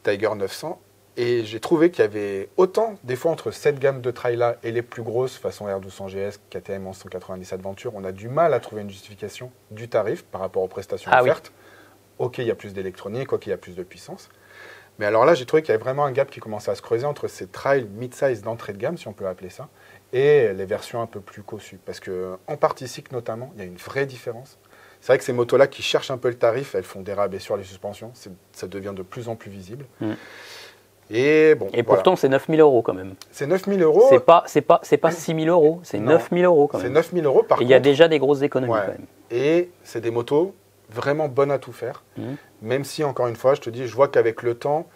Tiger 900, et j'ai trouvé qu'il y avait autant, des fois, entre cette gamme de trails-là et les plus grosses, façon R1200 GS, KTM 1197 Venture, on a du mal à trouver une justification du tarif par rapport aux prestations Ah oui. offertes. Ok, il y a plus d'électronique, ok, il y a plus de puissance. Mais alors là, j'ai trouvé qu'il y avait vraiment un gap qui commençait à se creuser entre ces trails mid-size d'entrée de gamme, si on peut appeler ça, et les versions un peu plus cossues. Parce qu'en partie cycle notamment, il y a une vraie différence. C'est vrai que ces motos-là qui cherchent un peu le tarif, elles font des rabais sur les suspensions, ça devient de plus en plus visible. Mm. Et bon, Et voilà. pourtant, c'est 9 000 euros quand même. C'est 9 000 euros. C'est pas 6 000 euros, c'est Non. 9 000 euros quand C'est même. 9 000 euros par Et il y a contre. déjà des grosses économies Ouais. quand même. Et c'est des motos vraiment bonnes à tout faire. Mhm. Même si, encore une fois, je te dis, je vois qu'avec le temps,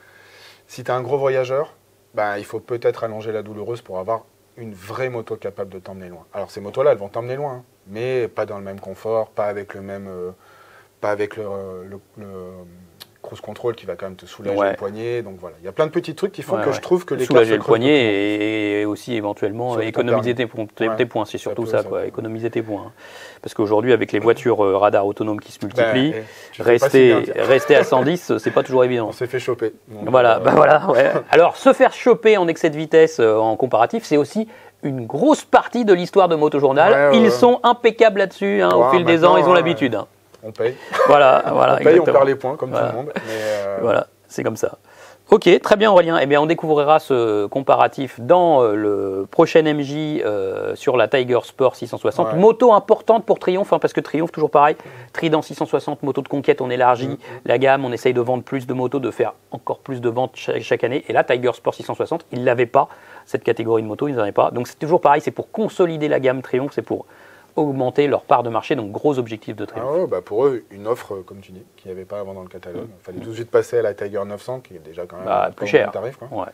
si tu es un gros voyageur, il faut peut-être allonger la douloureuse pour avoir une vraie moto capable de t'emmener loin. Alors ces motos-là, elles vont t'emmener loin, hein, mais pas dans le même confort, pas avec le même, pas avec le cruise control qui va quand même te soulager Ouais. le poignet. Donc voilà, il y a plein de petits trucs qui font Ouais, que ouais. je trouve que les Soulager cartes le se creusent beaucoup. poignet et aussi éventuellement Sur ton économiser permis. tes Ouais. points. C'est surtout peut, ça, ça quoi. peut. Économiser tes points. Parce qu'aujourd'hui, avec les voitures radars autonomes qui se multiplient, Tu fais pas si bien, tiens. rester à 110, c'est pas toujours évident. On s'est fait choper. Donc, Voilà, voilà. Ouais. Alors, se faire choper en excès de vitesse en comparatif, c'est aussi une grosse partie de l'histoire de Motojournal. Ouais, ouais, Ils ouais. sont impeccables là-dessus. Au Ouais, fil des ans, maintenant, ils ont l'habitude. Hein. On paye. Voilà, On paye, on exactement. perd les points comme Voilà. tout le monde. Mais, Voilà, c'est comme ça. Ok, très bien Aurélien. Eh bien, on découvrira ce comparatif dans le prochain MJ sur la Tiger Sport 660. Ouais. Moto importante pour Triumph, hein, parce que Triumph, toujours pareil, Trident 660, moto de conquête, on élargit la gamme, on essaye de vendre plus de motos, de faire encore plus de ventes chaque année. Et là, Tiger Sport 660, ils ne l'avaient pas, cette catégorie de moto, ils n'en avaient pas. Donc c'est toujours pareil, c'est pour consolider la gamme Triumph, c'est pour augmenter leur part de marché, donc gros objectif de Triumph. pour eux, une offre, comme tu dis, qu'il n'y avait pas avant dans le catalogue. Il fallait tout de suite passer à la Tiger 900, qui est déjà quand même Bah, un plus bon cher. tarif. Quoi. Ouais.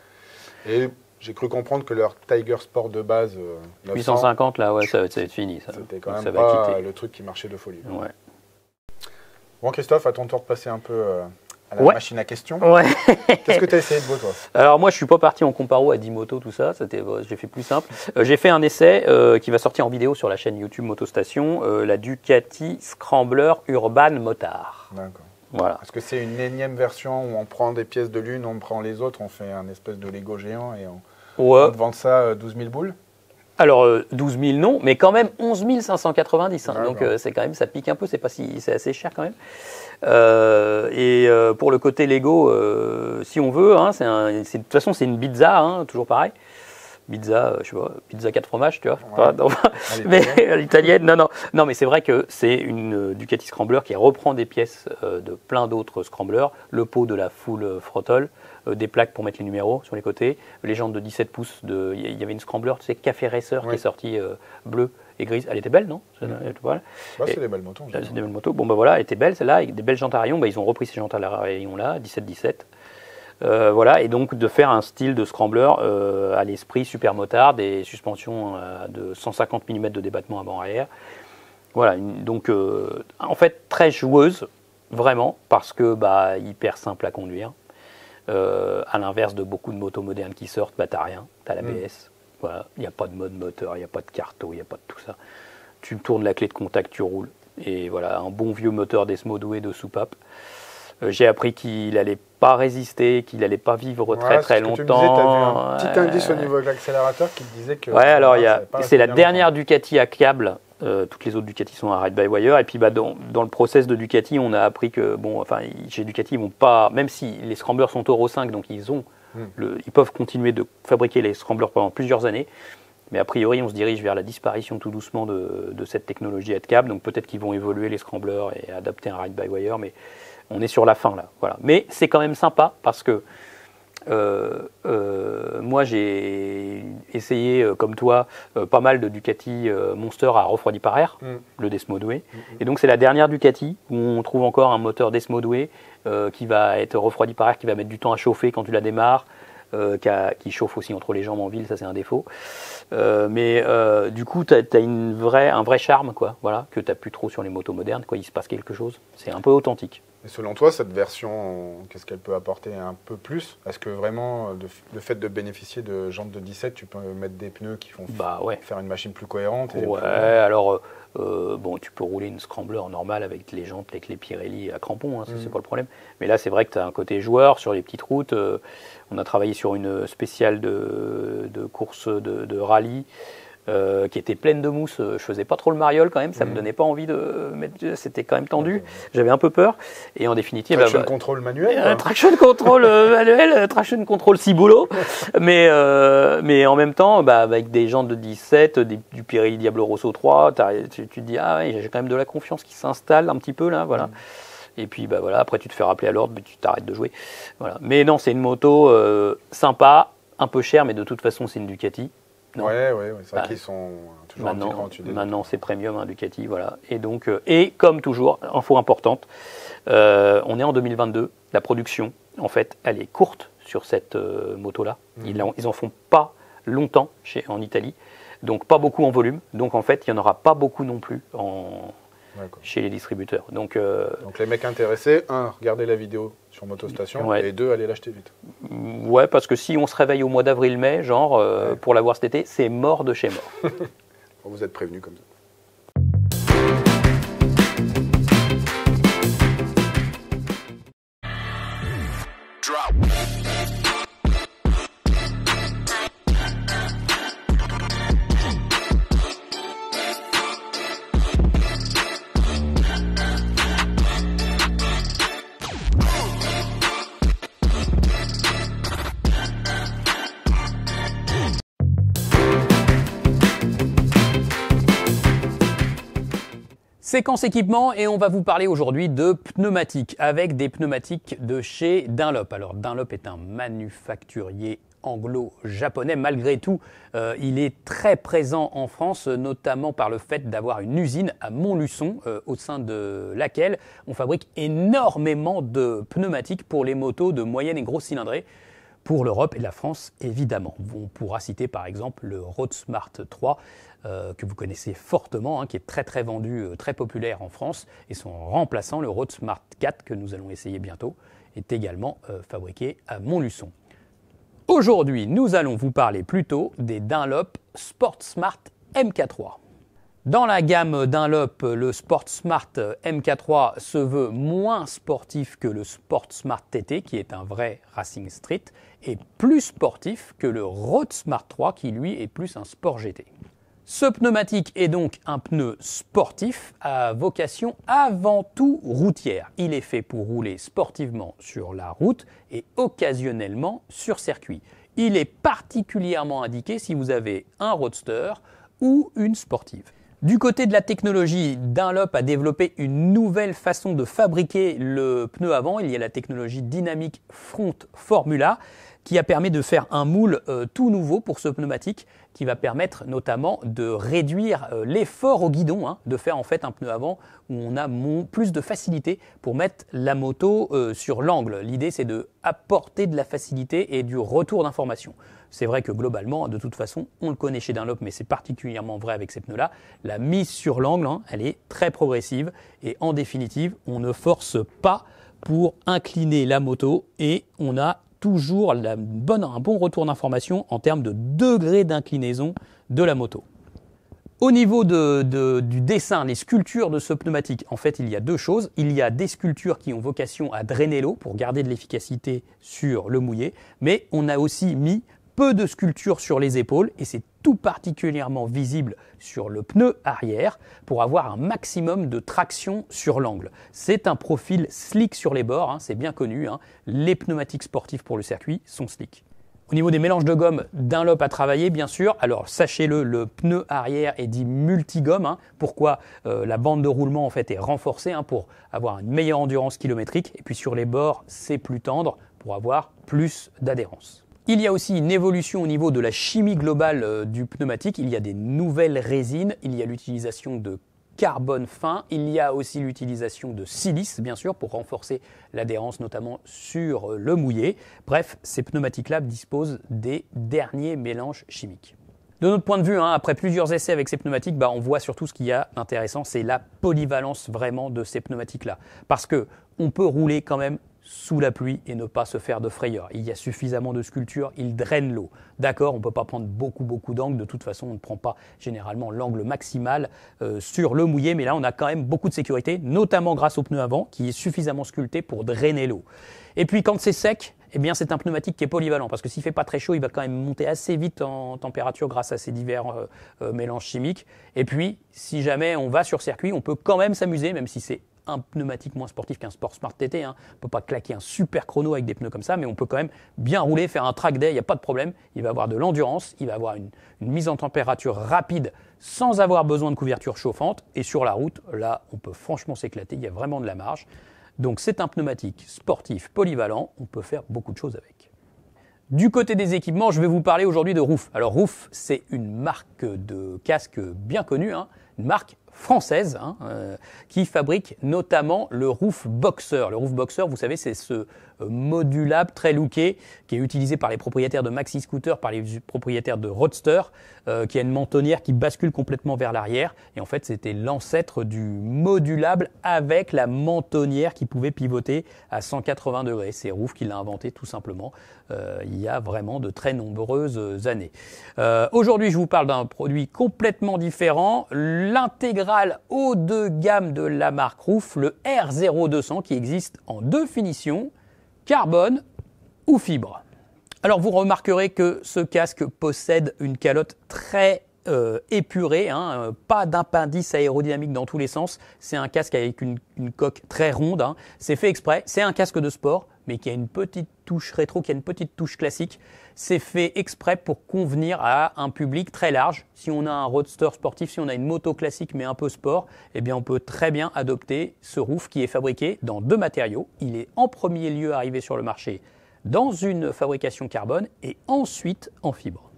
Et j'ai cru comprendre que leur Tiger Sport de base 900, 850, là, ouais, ça va être fini. Ça, c'était quand Donc, même ça va pas quitter. le truc qui marchait de folie. Ouais. Bon, Christophe, à ton tour de passer un peu à la Ouais. machine à questions. Ouais. Qu'est-ce que tu as essayé de beau, toi? Alors moi, je suis pas parti en comparo à 10 motos, tout ça. J'ai fait plus simple. J'ai fait un essai qui va sortir en vidéo sur la chaîne YouTube Motostation, la Ducati Scrambler Urban Motard. D'accord. Voilà. Est-ce que c'est une énième version où on prend des pièces de l'une, on prend les autres, on fait un espèce de Lego géant et Ouais. on te vend ça 12 000 boules? Alors 12 000 non, mais quand même 11 590. Hein. D'accord. Donc c'est quand même, ça pique un peu. C'est assez cher quand même. Pour le côté Lego, si on veut, hein, de toute façon c'est une pizza, hein, toujours pareil. Pizza, je sais pas, pizza 4 fromages, tu vois. Ouais. Non, mais à l'italienne, non, mais c'est vrai que c'est une Ducati Scrambler qui reprend des pièces de plein d'autres scramblers, le pot de la full throttle, des plaques pour mettre les numéros sur les côtés, les jantes de 17 pouces. Il y avait une Scrambler, tu sais, Café Racer qui est sortie bleue et grise. Elle était belle, non? Voilà. Bah, c'est des belles motos. C'est des belles motos. Bon, bah voilà, elle était belle celle-là, avec des belles jantes à rayons. Bah, ils ont repris ces jantes à rayons-là, 17-17. Voilà, et donc de faire un style de scrambler à l'esprit super motard, des suspensions de 150 mm de débattement avant-arrière. Voilà, donc en fait très joueuse, vraiment, parce que hyper simple à conduire. À l'inverse de beaucoup de motos modernes qui sortent, t'as rien, t'as l'ABS. Voilà, il n'y a pas de mode moteur, il n'y a pas de carto, il n'y a pas de tout ça. Tu tournes la clé de contact, tu roules. Et voilà, un bon vieux moteur Desmodoué de soupape. J'ai appris qu'il n'allait pas résister, qu'il n'allait pas vivre très longtemps. Tu me disais, tu as vu un petit indice au niveau de l'accélérateur qui te disait que... Ouais, alors c'est la bien dernière longtemps. Ducati à câble. Toutes les autres Ducati sont à ride-by-wire. Et puis dans le process de Ducati, on a appris que, chez Ducati, ils vont pas, même si les scramblers sont Euro 5, donc ils peuvent continuer de fabriquer les scramblers pendant plusieurs années. Mais a priori, on se dirige vers la disparition tout doucement de cette technologie head-cab. Donc peut-être qu'ils vont évoluer les scramblers et adapter un ride-by-wire. Mais on est sur la fin là. Voilà. Mais c'est quand même sympa parce que moi j'ai essayé, comme toi, pas mal de Ducati Monster à refroidi par air, le Desmodoué. Et donc c'est la dernière Ducati où on trouve encore un moteur Desmodoué qui va être refroidi par air, qui va mettre du temps à chauffer quand tu la démarres. Qui chauffe aussi entre les jambes en ville, ça c'est un défaut. Mais du coup, tu as un vrai charme, quoi, voilà, que tu n'as plus trop sur les motos modernes. Quoi, il se passe quelque chose. C'est un peu authentique. Et selon toi, cette version, qu'est-ce qu'elle peut apporter un peu plus? Est-ce que vraiment, le fait de bénéficier de jantes de 17, tu peux mettre des pneus qui font faire une machine plus cohérente Ouais, alors tu peux rouler une Scrambler normale avec les jantes, avec les Pirelli à crampons, hein, ça c'est pas le problème. Mais là, c'est vrai que tu as un côté joueur sur les petites routes. On a travaillé sur une spéciale de course de rallye qui était pleine de mousse. Je faisais pas trop le mariole quand même, ça me donnait pas envie de mettre. C'était quand même tendu. J'avais un peu peur. Et en définitive, traction control manuel. Traction control manuel, traction control ciboulot. Mais en même temps, avec des jantes de 17, du Pirelli Diablo Rosso 3, tu te dis j'ai quand même de la confiance qui s'installe un petit peu là, voilà. Et puis après tu te fais rappeler à l'ordre, tu t'arrêtes de jouer. Voilà. Mais non, c'est une moto sympa, un peu chère, mais de toute façon c'est une Ducati. Non. Ouais, c'est vrai qu'ils sont toujours un petit cran au-dessus des Maintenant c'est premium, hein, Ducati, voilà. Et donc, comme toujours, info importante, on est en 2022, la production, en fait, elle est courte sur cette moto-là. Ils en font pas longtemps en Italie, donc pas beaucoup en volume. Donc en fait, il n'y en aura pas beaucoup non plus chez les distributeurs. Donc les mecs intéressés, regardez la vidéo sur Motostation, et 2, allez l'acheter vite. Ouais, parce que si on se réveille au mois d'avril-mai, pour l'avoir cet été, c'est mort de chez mort. Vous êtes prévenus comme ça. Séquence équipement et on va vous parler aujourd'hui de pneumatiques avec des pneumatiques de chez Dunlop. Alors Dunlop est un manufacturier anglo-japonais. Malgré tout, il est très présent en France, notamment par le fait d'avoir une usine à Montluçon, au sein de laquelle on fabrique énormément de pneumatiques pour les motos de moyenne et grosse cylindrée. Pour l'Europe et la France, évidemment. On pourra citer par exemple le Road Smart 3, que vous connaissez fortement, qui est très très vendu, très populaire en France, et son remplaçant, le Road Smart 4, que nous allons essayer bientôt. est également fabriqué à Montluçon. Aujourd'hui, nous allons vous parler plutôt des Dunlop Sport Smart MK3. Dans la gamme Dunlop, le Sport Smart MK3 se veut moins sportif que le Sport Smart TT, qui est un vrai Racing Street, et plus sportif que le Road Smart 3, qui lui est plus un Sport GT. Ce pneumatique est donc un pneu sportif à vocation avant tout routière. Il est fait pour rouler sportivement sur la route et occasionnellement sur circuit. Il est particulièrement indiqué si vous avez un roadster ou une sportive. Du côté de la technologie, Dunlop a développé une nouvelle façon de fabriquer le pneu avant. Il y a la technologie Dynamic Front Formula qui a permis de faire un moule tout nouveau pour ce pneumatique qui va permettre notamment de réduire l'effort au guidon, de faire en fait un pneu avant où on a plus de facilité pour mettre la moto sur l'angle. L'idée c'est de apporter de la facilité et du retour d'information. C'est vrai que globalement, de toute façon, on le connaît chez Dunlop, mais c'est particulièrement vrai avec ces pneus-là. La mise sur l'angle, elle est très progressive et en définitive, on ne force pas pour incliner la moto et on a toujours un bon retour d'information en termes de degré d'inclinaison de la moto. Au niveau du dessin, les sculptures de ce pneumatique, en fait, il y a deux choses. Il y a des sculptures qui ont vocation à drainer l'eau pour garder de l'efficacité sur le mouillé, mais on a aussi mis peu de sculptures sur les épaules et c'est tout particulièrement visible sur le pneu arrière pour avoir un maximum de traction sur l'angle. C'est un profil slick sur les bords, c'est bien connu, les pneumatiques sportifs pour le circuit sont slick. Au niveau des mélanges de gomme, Dunlop a travaillé bien sûr. Alors sachez-le, le pneu arrière est dit multigomme. Pourquoi la bande de roulement en fait est renforcée pour avoir une meilleure endurance kilométrique. Et puis sur les bords, c'est plus tendre pour avoir plus d'adhérence. Il y a aussi une évolution au niveau de la chimie globale du pneumatique. Il y a des nouvelles résines, il y a l'utilisation de carbone fin, il y a aussi l'utilisation de silice, bien sûr, pour renforcer l'adhérence, notamment sur le mouillé. Bref, ces pneumatiques-là disposent des derniers mélanges chimiques. De notre point de vue, après plusieurs essais avec ces pneumatiques, on voit surtout ce qu'il y a d'intéressant, c'est la polyvalence vraiment de ces pneumatiques-là. Parce qu'on peut rouler quand même sous la pluie et ne pas se faire de frayeur. Il y a suffisamment de sculptures, ils drainent l'eau. D'accord, on ne peut pas prendre beaucoup d'angles, de toute façon on ne prend pas généralement l'angle maximal sur le mouillé, mais là on a quand même beaucoup de sécurité, notamment grâce au pneu avant qui est suffisamment sculpté pour drainer l'eau. Et puis quand c'est sec, c'est un pneumatique qui est polyvalent parce que s'il ne fait pas très chaud, il va quand même monter assez vite en température grâce à ces divers mélanges chimiques. Et puis si jamais on va sur circuit, on peut quand même s'amuser, même si c'est un pneumatique moins sportif qu'un Sport Smart TT. On ne peut pas claquer un super chrono avec des pneus comme ça, mais on peut quand même bien rouler, faire un track day, il n'y a pas de problème. Il va avoir de l'endurance, il va avoir une mise en température rapide sans avoir besoin de couverture chauffante. Et sur la route, là, on peut franchement s'éclater, il y a vraiment de la marge. Donc c'est un pneumatique sportif polyvalent, on peut faire beaucoup de choses avec. Du côté des équipements, je vais vous parler aujourd'hui de Roof. Alors Roof, c'est une marque de casque bien connue, une marque française qui fabrique notamment le Roof Boxer. Le Roof Boxer, vous savez, c'est ce modulable très looké qui est utilisé par les propriétaires de maxi scooter, par les propriétaires de roadster, qui a une mentonnière qui bascule complètement vers l'arrière. Et en fait, c'était l'ancêtre du modulable avec la mentonnière qui pouvait pivoter à 180 degrés. C'est Roof qui l'a inventé tout simplement il y a vraiment de très nombreuses années. Aujourd'hui, je vous parle d'un produit complètement différent, l'intégrale haut de gamme de la marque Roof, le R0200 qui existe en deux finitions, carbone ou fibre. Alors vous remarquerez que ce casque possède une calotte très épurée, pas d'appendice aérodynamique dans tous les sens. C'est un casque avec une coque très ronde, c'est fait exprès. C'est un casque de sport, mais qui a une petite touche rétro, qui a une petite touche classique. C'est fait exprès pour convenir à un public très large. Si on a un roadster sportif, si on a une moto classique mais un peu sport, on peut très bien adopter ce Roof qui est fabriqué dans deux matériaux. Il est en premier lieu arrivé sur le marché dans une fabrication carbone et ensuite en fibre.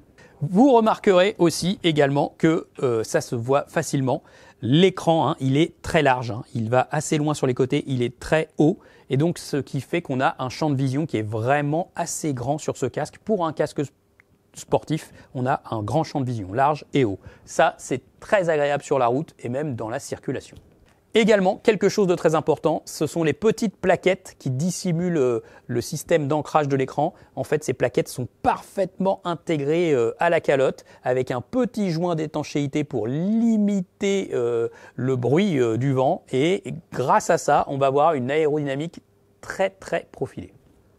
Vous remarquerez aussi également que ça se voit facilement. L'écran, il est très large, il va assez loin sur les côtés, il est très haut. Et donc, ce qui fait qu'on a un champ de vision qui est vraiment assez grand sur ce casque. Pour un casque sportif, on a un grand champ de vision, large et haut. Ça, c'est très agréable sur la route et même dans la circulation. Également, quelque chose de très important, ce sont les petites plaquettes qui dissimulent le système d'ancrage de l'écran. En fait, ces plaquettes sont parfaitement intégrées à la calotte avec un petit joint d'étanchéité pour limiter le bruit du vent. Et grâce à ça, on va avoir une aérodynamique très très profilée.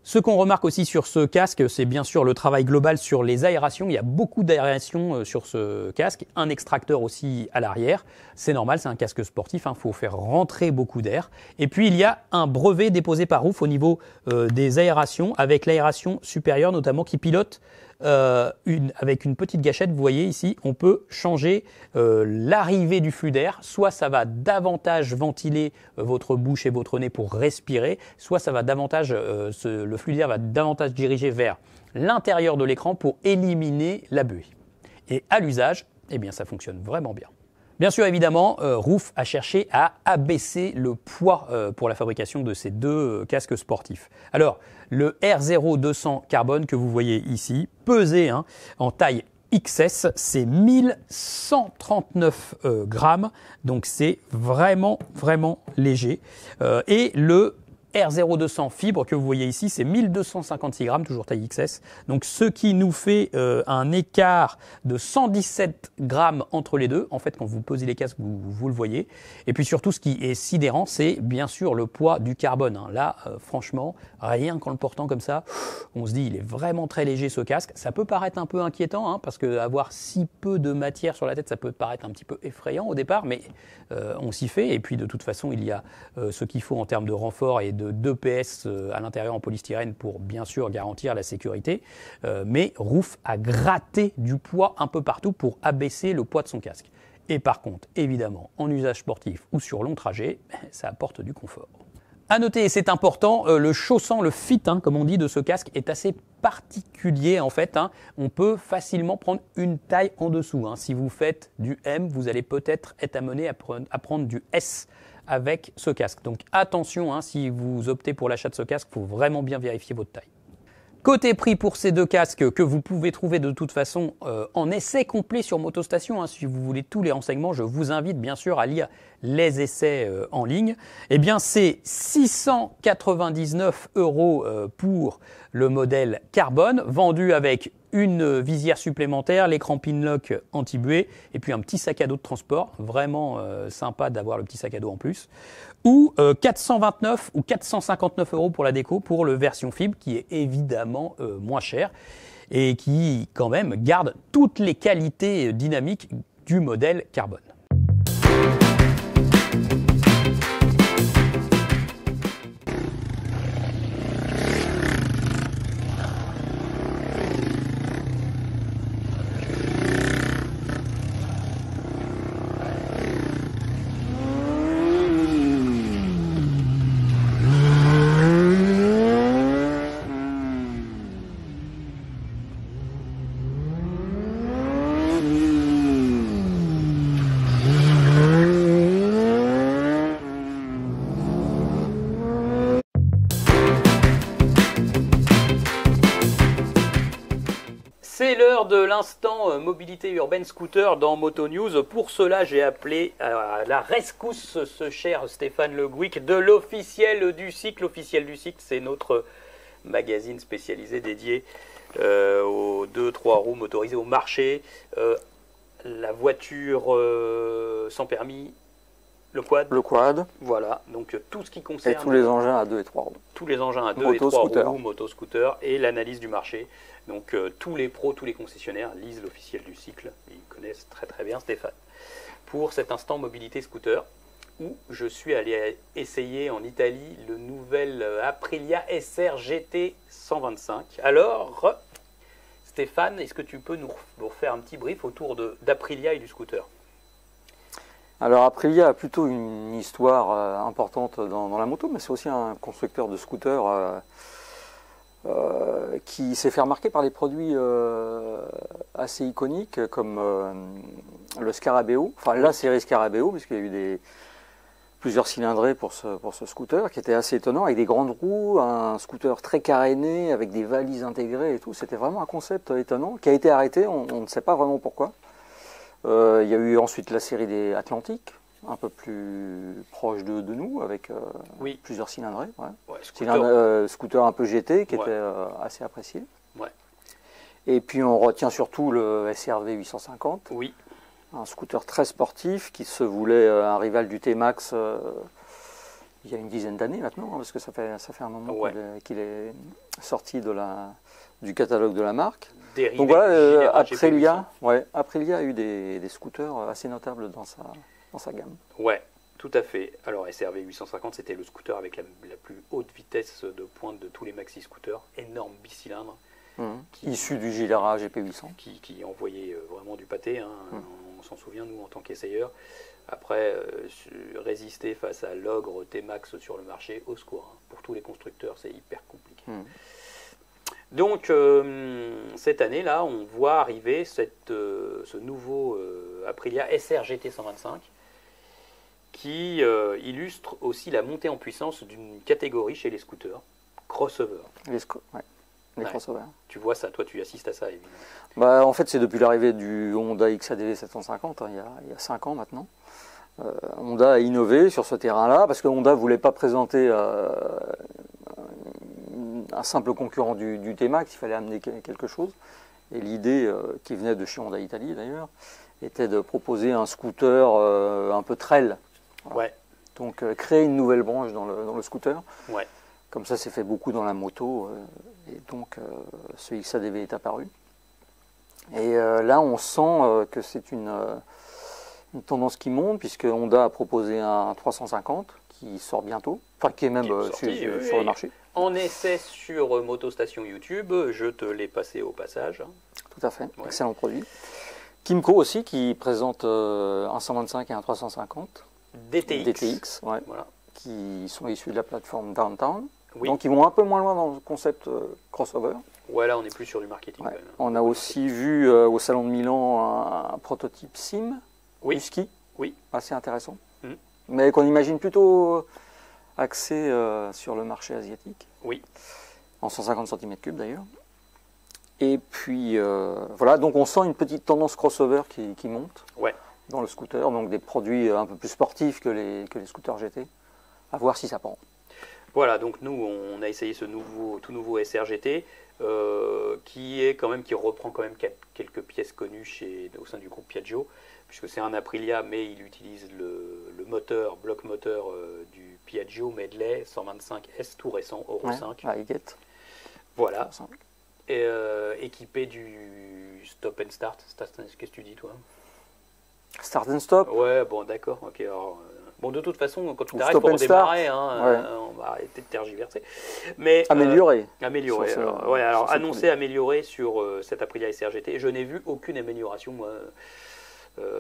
Ce qu'on remarque aussi sur ce casque, c'est bien sûr le travail global sur les aérations. Il y a beaucoup d'aération sur ce casque, un extracteur aussi à l'arrière. C'est normal, c'est un casque sportif, faut faire rentrer beaucoup d'air. Et puis il y a un brevet déposé par Roof au niveau des aérations, avec l'aération supérieure notamment qui pilote avec une petite gâchette. Vous voyez ici, on peut changer l'arrivée du flux d'air. Soit ça va davantage ventiler votre bouche et votre nez pour respirer, soit ça va davantage, le flux d'air va davantage diriger vers l'intérieur de l'écran pour éliminer la buée. Et à l'usage, eh bien, ça fonctionne vraiment bien. Bien sûr, évidemment, Roof a cherché à abaisser le poids pour la fabrication de ces deux casques sportifs. Alors, le R0200 Carbone que vous voyez ici, pesé en taille XS, c'est 1139 grammes, donc c'est vraiment, vraiment léger. Et le R0200 fibre que vous voyez ici, c'est 1256 grammes, toujours taille XS. Donc, ce qui nous fait un écart de 117 grammes entre les deux. En fait, quand vous posez les casques, vous le voyez. Et puis surtout, ce qui est sidérant, c'est bien sûr le poids du carbone. Là, franchement, rien qu'en le portant comme ça, on se dit, il est vraiment très léger ce casque. Ça peut paraître un peu inquiétant, parce que avoir si peu de matière sur la tête, ça peut paraître un petit peu effrayant au départ, mais on s'y fait. Et puis, de toute façon, il y a ce qu'il faut en termes de renfort et de 2 PS à l'intérieur en polystyrène pour bien sûr garantir la sécurité, mais Roof a gratté du poids un peu partout pour abaisser le poids de son casque. Et par contre, évidemment, en usage sportif ou sur long trajet, ça apporte du confort. À noter, et c'est important, le chaussant, le fit, comme on dit, de ce casque est assez particulier en fait. On peut facilement prendre une taille en dessous. Si vous faites du M, vous allez peut-être être amené à prendre du S avec ce casque. Donc attention, si vous optez pour l'achat de ce casque, il faut vraiment bien vérifier votre taille. Côté prix pour ces deux casques que vous pouvez trouver de toute façon en essai complet sur Motostation, si vous voulez tous les renseignements, je vous invite bien sûr à lire les essais en ligne. Eh bien, c'est 699 € pour le modèle Carbone, vendu avec une visière supplémentaire, l'écran Pinlock anti-buée et puis un petit sac à dos de transport. Vraiment sympa d'avoir le petit sac à dos en plus. Ou 429 ou 459 € pour la déco pour le version fibre qui est évidemment moins cher et qui quand même garde toutes les qualités dynamiques du modèle Carbone. C'est l'heure de l'instant mobilité urbaine scooter dans Moto News. Pour cela, j'ai appelé à la rescousse ce cher Stéphane Le Gouic de l'Officiel du Cycle. L'Officiel du Cycle, c'est notre magazine spécialisé dédié aux 2-3 roues motorisées au marché, la voiture sans permis, le quad. Le quad. Voilà, donc tout ce qui concerne... Et tous les engins à 2 et 3 roues. Tous les engins à 2 et 3 roues, moto-scooter, et l'analyse du marché. Donc tous les pros, tous les concessionnaires lisent l'Officiel du Cycle. Ils connaissent très très bien Stéphane. Pour cet instant mobilité scooter, où je suis allé essayer en Italie le nouvel Aprilia SR GT 125. Alors, Stéphane, est-ce que tu peux nous refaire un petit brief autour d'Aprilia et du scooter ? Alors Aprilia a plutôt une histoire importante dans la moto, mais c'est aussi un constructeur de scooters qui s'est fait remarquer par des produits assez iconiques comme le Scarabeo, enfin la série Scarabeo, puisqu'il y a eu plusieurs cylindrés pour ce scooter, qui était assez étonnant, avec des grandes roues, un scooter très caréné, avec des valises intégrées et tout. C'était vraiment un concept étonnant, qui a été arrêté, on ne sait pas vraiment pourquoi. Il y a eu ensuite la série des Atlantiques, un peu plus proche de nous, avec Oui. plusieurs cylindrés. Ouais. Ouais, Scooter un peu GT qui Ouais. était assez apprécié. Ouais. Et puis on retient surtout le SRV 850, Oui, un scooter très sportif qui se voulait un rival du T-Max il y a une dizaine d'années maintenant, hein, parce que ça fait un moment Ouais. qu'il est sorti du catalogue de la marque. dérivé Donc du voilà, Genera GP800. Aprilia a eu des scooters assez notables dans sa gamme. Ouais, tout à fait. Alors SRV 850, c'était le scooter avec la plus haute vitesse de pointe de tous les maxi scooters, énorme bicylindre Qui- Issu du Gilera GP800. qui envoyait vraiment du pâté, hein. Mm. On s'en souvient nous en tant qu'essayeurs. Après, résister face à l'ogre T-Max sur le marché, au secours, hein. Pour tous les constructeurs, c'est hyper compliqué. Mm. Donc cette année-là, on voit arriver ce nouveau Aprilia SR GT 125 qui illustre aussi la montée en puissance d'une catégorie chez les scooters, crossover. Les Ouais. crossovers. Tu vois ça, toi tu assistes à ça évidemment. Bah, en fait, c'est depuis l'arrivée du Honda XADV 750, hein, il y a 5 ans maintenant. Honda a innové sur ce terrain-là, parce que Honda ne voulait pas présenter un simple concurrent du T-Max, il fallait amener quelque chose. Et l'idée, qui venait de chez Honda Italie d'ailleurs, était de proposer un scooter un peu trail. Voilà. Ouais, Donc créer une nouvelle branche dans le scooter. ouais. Comme ça, c'est fait beaucoup dans la moto, et donc ce XADV est apparu. Et là, on sent que c'est une tendance qui monte, puisque Honda a proposé un 350 qui sort bientôt, enfin qui est même Qui est sorti, sur oui, le oui. marché. En essai sur Motostation YouTube, je te l'ai passé au passage. Tout à fait, Ouais. excellent produit. Kimco aussi, qui présente un 125 et un 350 DTX. DTX, ouais, Voilà. qui sont issus de la plateforme Downtown. Oui. Donc ils vont un peu moins loin dans le concept crossover. Ouais, là on est plus sur du marketing. Ouais. quand même. On a aussi vu au Salon de Milan un prototype Sim, Oui. Husky, Oui. assez intéressant, Mhm. mais qu'on imagine plutôt axé sur le marché asiatique, Oui. en 150 cm3 d'ailleurs. Et puis voilà, donc on sent une petite tendance crossover qui monte Ouais. dans le scooter, donc des produits un peu plus sportifs que les scooters GT, à voir si ça prend. Voilà, donc nous on a essayé ce tout nouveau SRGT qui reprend quand même quelques pièces connues au sein du groupe Piaggio, puisque c'est un Aprilia, mais il utilise le bloc moteur du Piaggio Medley 125S tout récent, Euro 5. À Highgate. Voilà, et, équipé du stop and start. Qu'est-ce que tu dis toi? Start and stop. Ouais, bon d'accord, ok. Alors, bon, de toute façon, quand tu Ou t'arrêtes stop pour and redémarrer, start. hein, Ouais. On va arrêter de tergiverser. Mais, Amélioré. Amélioré. Sur ce- Alors, ouais, alors sur ce annoncé amélioré sur cet Aprilia SRGT. Je n'ai vu aucune amélioration, moi.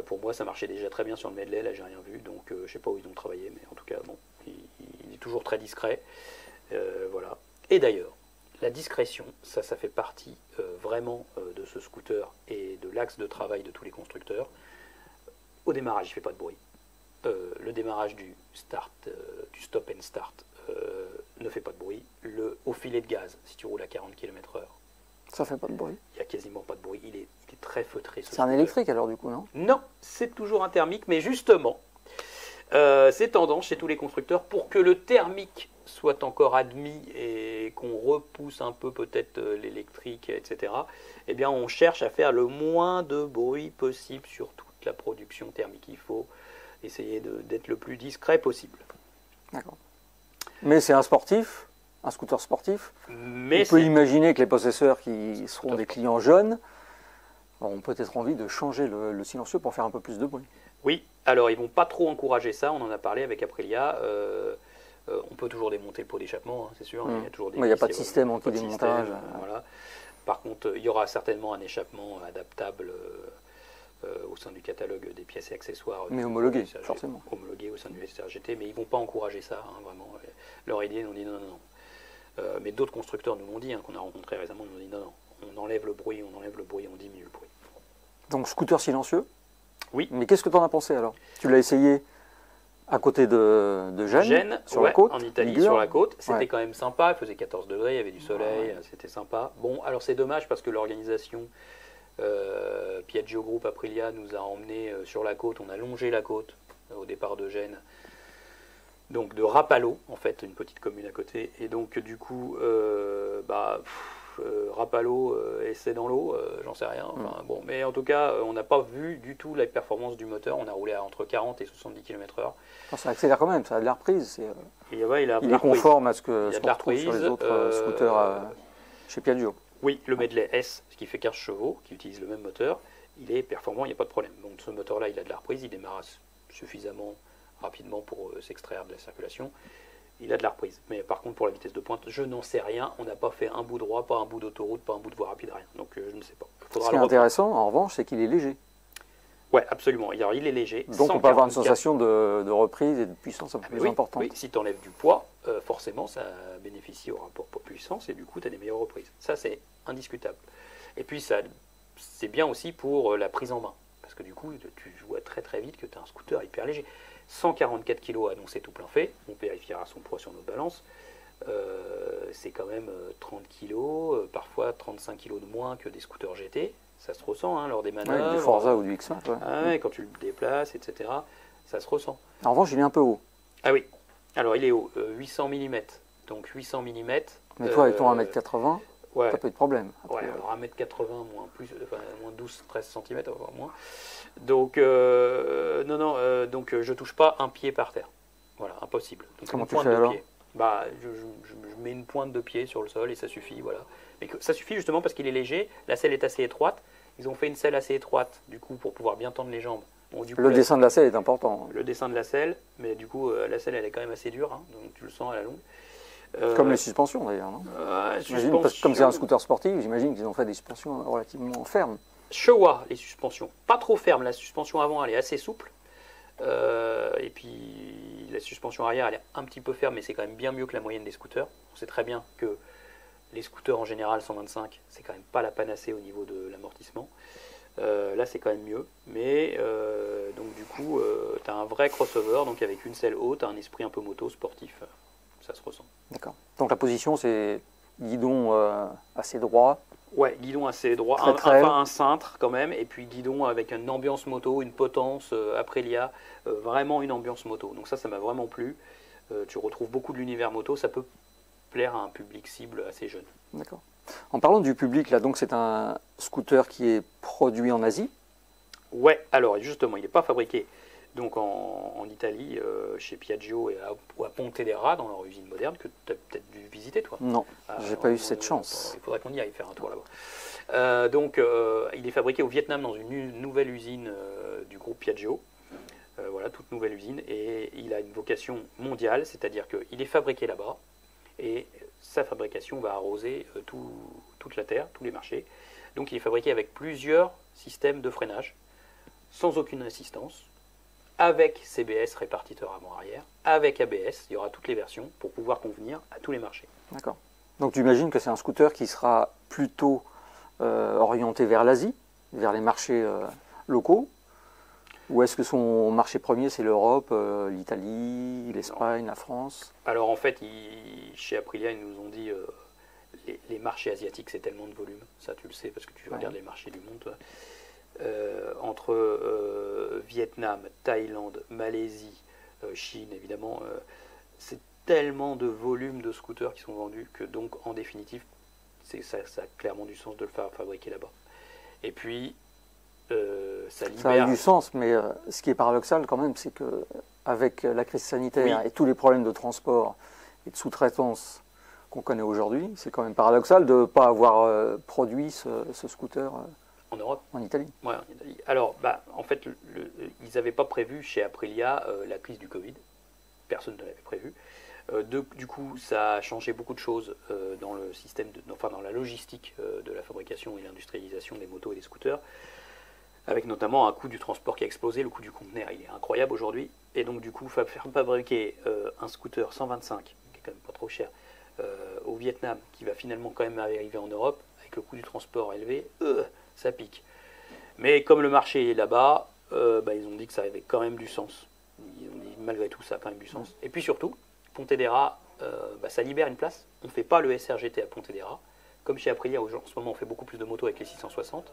Pour moi, ça marchait déjà très bien sur le Medley, là j'ai rien vu, donc je ne sais pas où ils ont travaillé, mais en tout cas, bon, il est toujours très discret. Voilà. Et d'ailleurs, la discrétion, ça fait partie vraiment de ce scooter et de l'axe de travail de tous les constructeurs. Au démarrage, il ne fait pas de bruit. Le démarrage du stop and start ne fait pas de bruit. Au filet de gaz, si tu roules à 40 km/h, Ça fait pas de bruit. il n'y a quasiment pas de bruit. Il est très feutré. C'est un électrique alors du coup, non? Non, c'est toujours un thermique, mais justement, c'est tendance chez tous les constructeurs pour que le thermique soit encore admis et qu'on repousse un peu peut-être l'électrique, etc. Eh bien, on cherche à faire le moins de bruit possible sur toute la production thermique. Il faut essayer d'être le plus discret possible. D'accord. Mais c'est un sportif, un scooter sportif. Mais On peut c'est- imaginer que les possesseurs qui seront des clients jeunes auront peut-être envie de changer le silencieux pour faire un peu plus de bruit. Oui, alors ils vont pas trop encourager ça, on en a parlé avec Aprilia. On peut toujours démonter le pot d'échappement, hein, c'est sûr. Il y a toujours des Mais il n'y a vis, pas de système pas de anti-démontage. système, voilà. Par contre, il y aura certainement un échappement adaptable au sein du catalogue des pièces et accessoires. Mais du homologué, SRGT, forcément. Homologué au sein du SRGT, mais ils vont pas encourager ça, hein, vraiment. Leur idée, ils ont dit non, non, non. Mais d'autres constructeurs nous l'ont dit, hein, qu'on a rencontrés récemment, nous ont dit non, non, on enlève le bruit, on diminue le bruit. Donc scooter silencieux. Oui. Mais qu'est-ce que tu en as pensé alors? Tu l'as essayé à côté de Gênes, sur ouais, la côte, en Italie, Ligure. sur la côte. C'était Ouais. quand même sympa, il faisait 14 degrés, il y avait du soleil, Ouais. c'était sympa. Bon, alors c'est dommage parce que l'organisation Piaggio Group Aprilia nous a emmenés sur la côte, on a longé la côte au départ de Gênes, donc de Rapallo, en fait, une petite commune à côté. Et donc, du coup, Rapallo, essai dans l'eau, j'en sais rien. Enfin, bon, mais en tout cas, on n'a pas vu du tout la performance du moteur. On a roulé à entre 40 et 70 km/h. Ça accélère quand même, ça a de la reprise. Et, ouais, il est conforme à ce qu'on de la retrouve sur les reprise, autres scooters chez Piaggio. Oui, le Medley S, ce qui fait 15 chevaux, qui utilise le même moteur, il est performant, il n'y a pas de problème. Donc ce moteur-là, il a de la reprise, il démarre suffisamment rapidement pour s'extraire de la circulation. Il a de la reprise. Mais par contre, pour la vitesse de pointe, je n'en sais rien. On n'a pas fait un bout droit, pas un bout d'autoroute, pas un bout de voie rapide, rien. Donc je ne sais pas. Ce qui est intéressant, en revanche, c'est qu'il est léger. Ouais, absolument. Alors, il est léger. Donc on peut avoir une sensation de reprise et de puissance un peu plus importante. Oui, si tu enlèves du poids, forcément, ça bénéficie au rapport poids-puissance et du coup, tu as des meilleures reprises. Ça, c'est indiscutable. Et puis, c'est bien aussi pour la prise en main. Parce que du coup, tu vois très très vite que tu as un scooter hyper léger. 144 kg annoncé tout plein fait. On vérifiera son poids sur notre balance. C'est quand même 30 kg, parfois 35 kg de moins que des scooters GT. Ça se ressent lors des manœuvres. Du Forza ou du X1. Ouais, quand tu le déplaces, etc. Ça se ressent. En revanche, il est un peu haut. Ah oui. Alors, il est haut. 800 mm. Donc, 800 mm. Mais toi, avec ton 1m80, ouais. ça peut être problème. Ouais, alors 1m80 moins 12-13 cm, voire moins. Donc, donc je touche pas un pied par terre. Voilà, impossible. Donc, comment tu fais alors ? Je mets une pointe de pied sur le sol et ça suffit, voilà. Mais ça suffit justement parce qu'il est léger, la selle est assez étroite. Ils ont fait une selle assez étroite, du coup, pour pouvoir bien tendre les jambes. Bon, du coup, le dessin de la selle est important. Le dessin de la selle, mais du coup, la selle, elle est quand même assez dure, donc tu le sens à la longue. Comme les suspensions d'ailleurs, non ? Parce que comme c'est un scooter sportif, j'imagine qu'ils ont fait des suspensions relativement fermes. Showa, les suspensions. Pas trop fermes, la suspension avant, elle est assez souple. Et puis la suspension arrière, elle est un petit peu ferme, mais c'est quand même bien mieux que la moyenne des scooters. On sait très bien que les scooters en général 125, c'est quand même pas la panacée au niveau de l'amortissement. Là, c'est quand même mieux. Mais donc du coup, tu as un vrai crossover, donc avec une selle haute, un esprit un peu moto, sportif. Ça se ressent. D'accord. Donc la position, c'est guidon assez droit. Ouais, guidon assez droit, un cintre quand même, et puis guidon avec une ambiance moto, une potence, Aprilia, vraiment une ambiance moto. Donc ça m'a vraiment plu. Tu retrouves beaucoup de l'univers moto, ça peut plaire à un public cible assez jeune. D'accord. En parlant du public, là, donc c'est un scooter qui est produit en Asie. Ouais, alors justement, il n'est pas fabriqué donc en Italie, chez Piaggio et à Pontedera, dans leur usine moderne, que tu as peut-être dû visiter, toi. Non, j'ai pas eu cette chance. Il faudrait qu'on y aille faire un tour là-bas. Donc, il est fabriqué au Vietnam dans une nouvelle usine du groupe Piaggio. Voilà, toute nouvelle usine. Et il a une vocation mondiale, c'est-à-dire qu'il est fabriqué là-bas. Et sa fabrication va arroser toute la terre, tous les marchés. Donc, il est fabriqué avec plusieurs systèmes de freinage, sans aucune assistance, avec CBS répartiteur avant-arrière, avec ABS, il y aura toutes les versions pour pouvoir convenir à tous les marchés. D'accord. Donc tu imagines que c'est un scooter qui sera plutôt orienté vers l'Asie, vers les marchés locaux, ou est-ce que son marché premier c'est l'Europe, l'Italie, l'Espagne, la France ? Alors en fait, chez Aprilia, ils nous ont dit les marchés asiatiques c'est tellement de volume, ça tu le sais parce que tu regardes les marchés du monde, toi. Entre Vietnam, Thaïlande, Malaisie, Chine, évidemment, c'est tellement de volumes de scooters qui sont vendus que donc, en définitive, ça a clairement du sens de le faire fabriquer là-bas. Et puis, ça libère... Ça a du sens, mais ce qui est paradoxal quand même, c'est qu'avec la crise sanitaire et tous les problèmes de transport et de sous-traitance qu'on connaît aujourd'hui, c'est quand même paradoxal de ne pas avoir produit ce scooter... En Europe ? En Italie. Ouais, en Italie. Alors, en fait, ils n'avaient pas prévu chez Aprilia la crise du Covid. Personne ne l'avait prévu. Du coup, ça a changé beaucoup de choses dans le système, dans la logistique de la fabrication et l'industrialisation des motos et des scooters, avec notamment un coût du transport qui a explosé. Le coût du conteneur, il est incroyable aujourd'hui. Et donc, du coup, faire fabriquer un scooter 125, qui est quand même pas trop cher, au Vietnam, qui va finalement quand même arriver en Europe, avec le coût du transport élevé, ça pique. Mais comme le marché est là-bas, ils ont dit que ça avait quand même du sens. Ils ont dit malgré tout ça a quand même du sens. Et puis surtout, Pontedera, ça libère une place. On ne fait pas le SRGT à Pontedera. Comme chez Aprilia, en ce moment on fait beaucoup plus de motos avec les 660.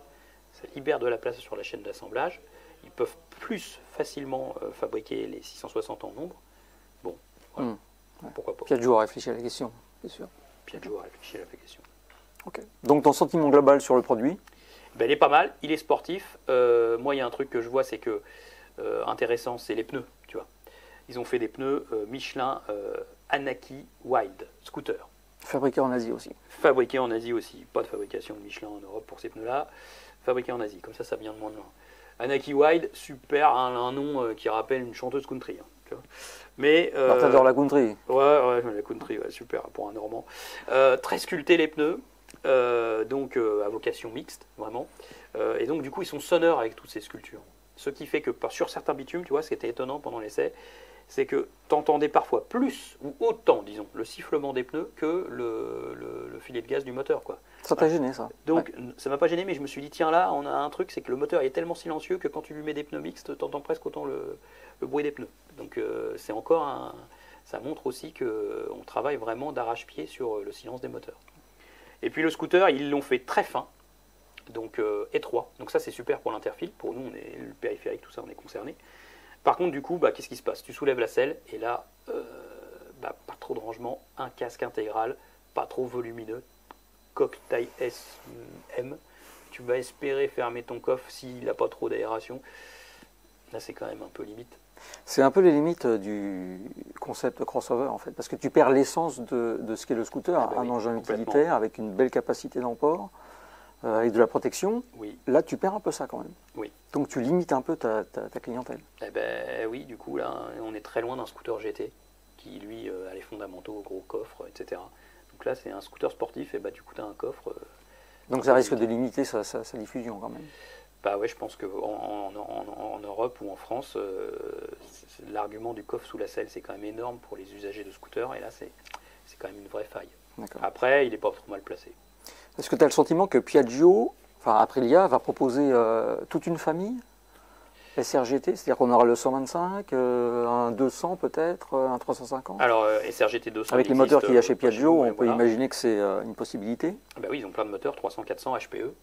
Ça libère de la place sur la chaîne d'assemblage. ils peuvent plus facilement fabriquer les 660 en nombre. Bon, voilà. Ouais. Pourquoi pas. Piaggio a réfléchi à la question, c'est sûr. Piaggio a réfléchi à la question. Ok. Donc ton sentiment global sur le produit? Ben, il est pas mal, il est sportif. Moi, il y a un truc que je vois, c'est que intéressant, c'est les pneus, tu vois. Ils ont fait des pneus Michelin Anaki Wild Scooter. Fabriqué en Asie aussi. Fabriqués en Asie aussi. Pas de fabrication de Michelin en Europe pour ces pneus-là. Fabriqués en Asie. Comme ça vient de moins de loin. Anaki Wild, super, un nom qui rappelle une chanteuse country. Hein, tu vois. Mais, Alors t'adores la country. Ouais, la country, ouais, super, pour un Normand. Très sculptés les pneus. Donc à vocation mixte, vraiment. Et donc du coup, ils sont sonneurs avec toutes ces sculptures. Ce qui fait que sur certains bitumes, tu vois, ce qui était étonnant pendant l'essai, c'est que tu entendais parfois plus, ou autant, disons, le sifflement des pneus que le filet de gaz du moteur, quoi. Ça t'a gêné, ça? Donc ça m'a pas gêné, mais je me suis dit, tiens là, on a un truc, c'est que le moteur est tellement silencieux que quand tu lui mets des pneus mixtes, tu entends presque autant le bruit des pneus. Donc c'est encore ça montre aussi qu'on travaille vraiment d'arrache-pied sur le silence des moteurs. Et puis le scooter, ils l'ont fait très fin, donc étroit. Donc ça c'est super pour l'interfile. Pour nous, on est le périphérique, tout ça, on est concerné. Par contre, du coup, qu'est-ce qui se passe? Tu soulèves la selle et là, pas trop de rangement, un casque intégral, pas trop volumineux, coque taille SM. Tu vas espérer fermer ton coffre s'il n'a pas trop d'aération. Là, c'est quand même un peu limite. C'est un peu les limites du concept crossover en fait, parce que tu perds l'essence de ce qu'est le scooter, un engin utilitaire avec une belle capacité d'emport, avec de la protection. Oui. Là, tu perds un peu ça quand même. Oui. Donc tu limites un peu ta clientèle. Eh ben oui, du coup, là, on est très loin d'un scooter GT qui, lui, a les fondamentaux, gros coffre, etc. Donc là, c'est un scooter sportif, et du coup, tu as un coffre. Donc ça risque de limiter sa diffusion quand même. Bah ouais, je pense qu'en Europe ou en France, l'argument du coffre sous la selle, c'est quand même énorme pour les usagers de scooters, et là, c'est quand même une vraie faille. Après, il n'est pas trop mal placé. Est-ce que tu as le sentiment que Piaggio, enfin Aprilia, va proposer toute une famille SRGT, c'est-à-dire qu'on aura le 125, un 200 peut-être, un 350? Alors, SRGT 200. Avec les moteurs qu'il y a chez Piaggio, on peut imaginer que c'est une possibilité. Bah oui, ils ont plein de moteurs, 300, 400 HPE.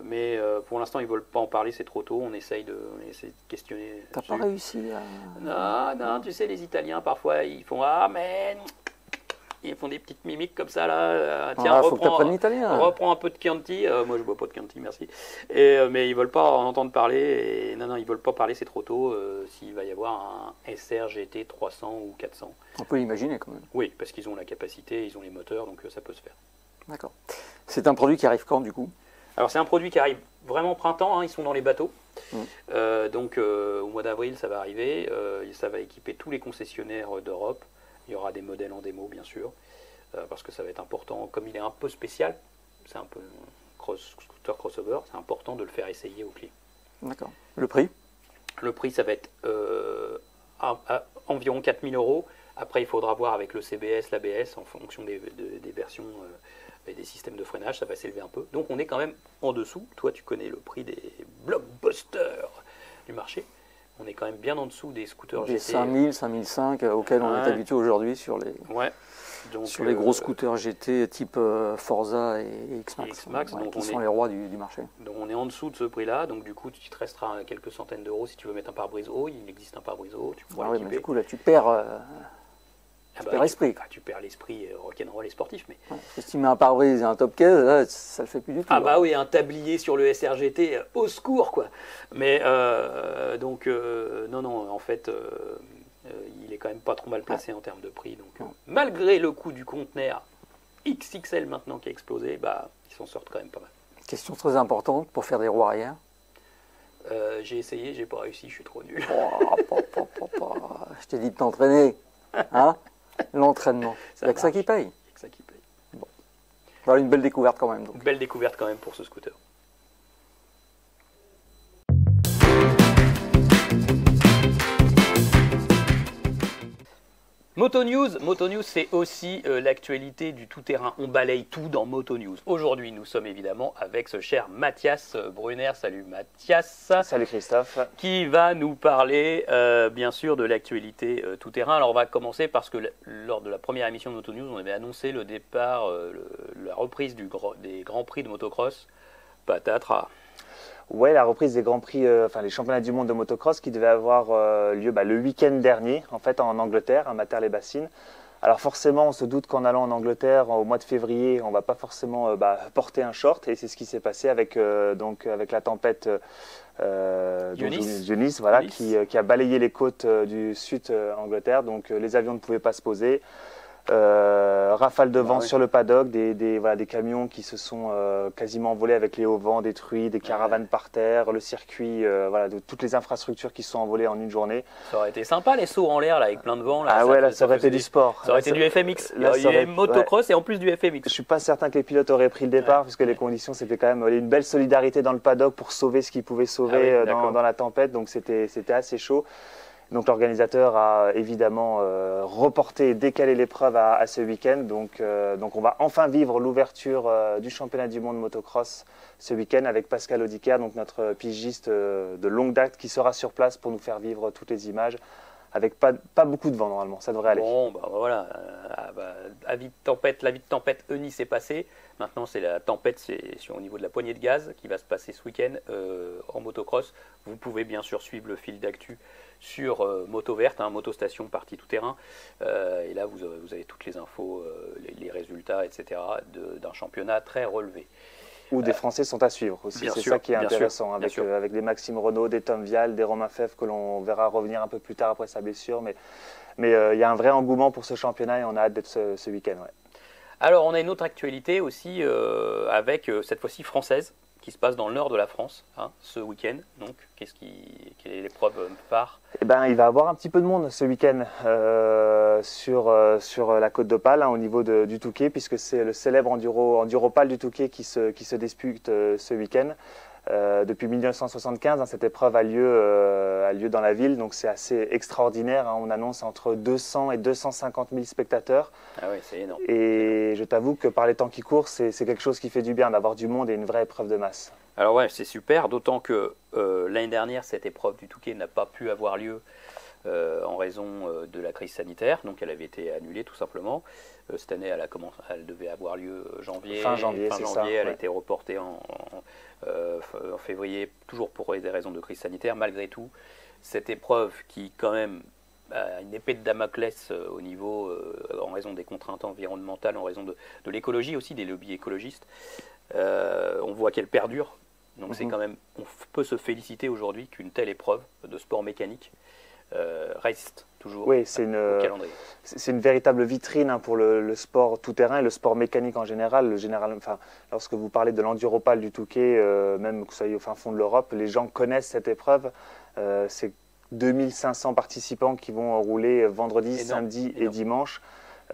Mais pour l'instant, ils ne veulent pas en parler, c'est trop tôt. On essaye de questionner. T'as pas réussi à... Non, tu sais, les Italiens, parfois, ils font « Ah, mais... » Ils font des petites mimiques comme ça, là. Tiens, reprends un peu de Chianti. Moi, je bois pas de Chianti, merci. Mais ils veulent pas en entendre parler. Et non, ils veulent pas parler, c'est trop tôt. S'il va y avoir un SR GT 300 ou 400. On peut l'imaginer quand même. Oui, parce qu'ils ont la capacité, ils ont les moteurs, donc ça peut se faire. D'accord. C'est un produit qui arrive quand, du coup? Alors, c'est un produit qui arrive vraiment au printemps. Ils sont dans les bateaux. Donc, au mois d'avril, ça va arriver. Ça va équiper tous les concessionnaires d'Europe. Il y aura des modèles en démo, bien sûr, parce que ça va être important. Comme il est un peu spécial, c'est un peu scooter crossover, c'est important de le faire essayer aux clients. D'accord. Le prix? Le prix, ça va être à environ 4 000 €. Après, il faudra voir avec le CBS, l'ABS, en fonction des versions et des systèmes de freinage, ça va s'élever un peu. Donc, on est quand même en dessous. Toi, tu connais le prix des blockbusters du marché. On est quand même bien en dessous des scooters GT. 5000, 5005 auxquels on est habitué aujourd'hui sur les gros scooters GT type Forza et X-Max, qui sont les rois du marché. Donc on est en dessous de ce prix-là, donc du coup tu te restera quelques centaines d'euros si tu veux mettre un pare-brise haut. Il existe un pare-brise haut, tu pourras l'équiper. Mais du coup là tu perds l'esprit. Tu perds l'esprit rock'n'roll et sportif. Mais... si tu mets un pare-brise et un top case, là, ça le fait plus du tout. Oui, un tablier sur le SRGT, au secours quoi. Mais non, en fait, il est quand même pas trop mal placé en termes de prix. Donc, malgré le coût du conteneur XXL maintenant qui a explosé, ils s'en sortent quand même pas mal. Question très importante pour faire des roues arrière. J'ai essayé, j'ai pas réussi, je suis trop nul. Je t'ai dit de t'entraîner. Hein? L'entraînement. C'est avec ça qui paye. Bon. Voilà une belle découverte quand même. Donc. Belle découverte quand même pour ce scooter. Moto News, c'est aussi l'actualité du tout-terrain. On balaye tout dans Moto News. Aujourd'hui, nous sommes évidemment avec ce cher Mathias Brunner. Salut Mathias. Salut Christophe. Qui va nous parler, bien sûr, de l'actualité tout-terrain. Alors, on va commencer parce que lors de la première émission de Moto News, on avait annoncé le départ, la reprise des Grands Prix de motocross. Patatras. Ouais, la reprise des Grands Prix, enfin les championnats du monde de motocross qui devaient avoir lieu le week-end dernier, en fait en Angleterre, à Mater-les-Bassines. Alors forcément, on se doute qu'en allant en Angleterre au mois de février, on va pas forcément porter un short, et c'est ce qui s'est passé avec avec la tempête Eunice, voilà, qui a balayé les côtes du sud Angleterre. Donc les avions ne pouvaient pas se poser. Rafale de vent sur le paddock, des camions qui se sont quasiment envolés avec les hauts vents détruits, des caravanes par terre, le circuit, de toutes les infrastructures qui se sont envolées en une journée. Ça aurait été sympa les sauts en l'air là, avec plein de vent. Là, ça aurait été du sport. Ça aurait été du FMX. Il y a motocross et en plus du FMX. Je suis pas certain que les pilotes auraient pris le départ parce que les conditions, c'était quand même une belle solidarité dans le paddock pour sauver ce qu'ils pouvaient sauver dans la tempête, donc c'était assez chaud. Donc l'organisateur a évidemment reporté et décalé l'épreuve à ce week-end. Donc on va enfin vivre l'ouverture du championnat du monde motocross ce week-end avec Pascal Audiquer, donc notre pigiste de longue date qui sera sur place pour nous faire vivre toutes les images. Avec pas beaucoup de vent normalement, ça devrait aller. Bon, voilà, la vie de tempête Eunice est passée. Maintenant, c'est la tempête, c'est au niveau de la poignée de gaz qui va se passer ce week-end en motocross. Vous pouvez bien sûr suivre le fil d'actu sur Moto Verte, Motostation partie tout terrain. Et là, vous avez toutes les infos, les résultats, etc. d'un championnat très relevé. Où des Français sont à suivre aussi, c'est ça qui est intéressant, avec des Maxime Renaud, des Tom Vial, des Romain Fèvre que l'on verra revenir un peu plus tard après sa blessure. Mais il y a un vrai engouement pour ce championnat et on a hâte d'être ce week-end. Ouais. Alors on a une autre actualité aussi avec cette fois-ci française qui se passe dans le nord de la France ce week-end. Donc quelle est l'épreuve phare? Il va y avoir un petit peu de monde ce week-end sur la côte d'Opale au niveau du Touquet, puisque c'est le célèbre Enduropale du Touquet qui se dispute ce week-end. Depuis 1975, cette épreuve a lieu dans la ville, donc c'est assez extraordinaire. On annonce entre 200 et 250 000 spectateurs. Ah oui, c'est énorme. Et je t'avoue que par les temps qui courent, c'est quelque chose qui fait du bien d'avoir du monde et une vraie épreuve de masse. Alors ouais, c'est super, d'autant que l'année dernière, cette épreuve du Touquet n'a pas pu avoir lieu en raison de la crise sanitaire, donc elle avait été annulée tout simplement. Cette année, elle devait avoir lieu fin janvier, elle a été reportée en février, toujours pour des raisons de crise sanitaire. Malgré tout, cette épreuve qui quand même a une épée de Damoclès au niveau, en raison des contraintes environnementales, en raison de l'écologie aussi, des lobbies écologistes, on voit qu'elle perdure. Donc c'est quand même, on peut se féliciter aujourd'hui qu'une telle épreuve de sport mécanique reste toujours au calendrier. C'est une véritable vitrine pour le sport tout-terrain et le sport mécanique en général. Lorsque vous parlez de l'Enduropale du Touquet, même que vous soyez au fin fond de l'Europe, les gens connaissent cette épreuve. C'est 2500 participants qui vont rouler vendredi, samedi et dimanche.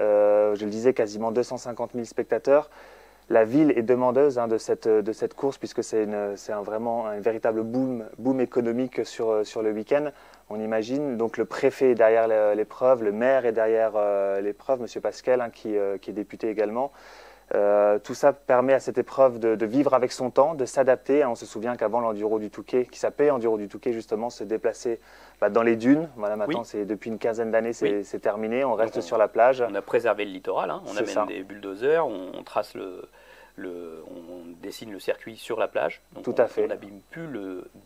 Je le disais, quasiment 250 000 spectateurs. La ville est demandeuse de cette course puisque c'est vraiment un véritable boom économique sur le week-end, on imagine. Donc le préfet est derrière l'épreuve, le maire est derrière l'épreuve, M. Pascal, qui est député également. Tout ça permet à cette épreuve de vivre avec son temps, de s'adapter. On se souvient qu'avant l'Enduro du Touquet, qui s'appelait Enduro du Touquet justement, se déplaçait dans les dunes. Voilà, maintenant, depuis une quinzaine d'années, c'est terminé. On reste sur la plage. On a préservé le littoral. On amène des bulldozers, on trace on dessine le circuit sur la plage. Donc Tout à fait. On n'abîme plus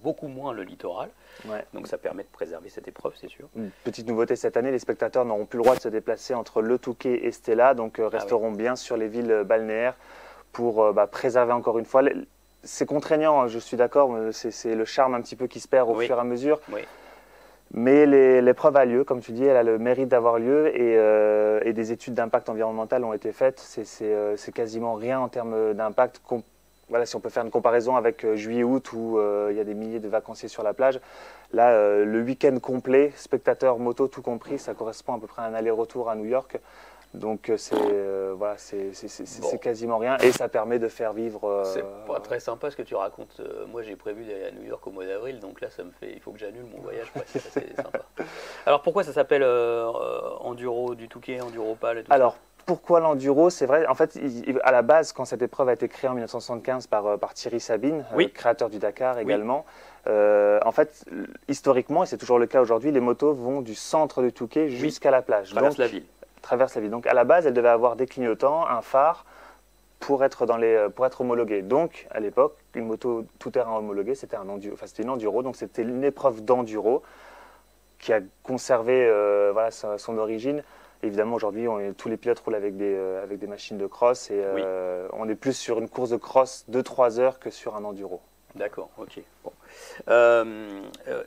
beaucoup moins le littoral. Ouais. Donc ça permet de préserver cette épreuve, c'est sûr. Une petite nouveauté cette année, les spectateurs n'auront plus le droit de se déplacer entre le Touquet et Stella, donc resteront bien sur les villes balnéaires pour préserver encore une fois. C'est contraignant, je suis d'accord, c'est le charme un petit peu qui se perd au fur et à mesure. Oui. Mais l'épreuve a lieu, comme tu dis, elle a le mérite d'avoir lieu et des études d'impact environnemental ont été faites. C'est quasiment rien en termes d'impact. Voilà, si on peut faire une comparaison avec juillet-août où il y a des milliers de vacanciers sur la plage, là, le week-end complet, spectateurs, moto, tout compris, ça correspond à peu près à un aller-retour à New York. Donc c'est quasiment rien et ça permet de faire vivre. C'est pas très sympa ce que tu racontes. Moi j'ai prévu d'aller à New York au mois d'avril, donc là il faut que j'annule mon voyage. C'est sympa. Alors pourquoi ça s'appelle Enduro du Touquet, Enduropale et tout ça ? Pourquoi l'enduro? C'est vrai, en fait, à la base, quand cette épreuve a été créée en 1975 par Thierry Sabine, créateur du Dakar également, en fait, historiquement, et c'est toujours le cas aujourd'hui, les motos vont du centre du Touquet jusqu'à la plage. Traverse la ville. Donc à la base, elle devait avoir des clignotants, un phare, pour être homologué. Donc, à l'époque, une moto tout-terrain homologuée, c'était une enduro, donc c'était une épreuve d'enduro qui a conservé son origine. Évidemment, aujourd'hui, tous les pilotes roulent avec des machines de cross et on est plus sur une course de cross de 3 heures que sur un enduro. D'accord, ok. Bon.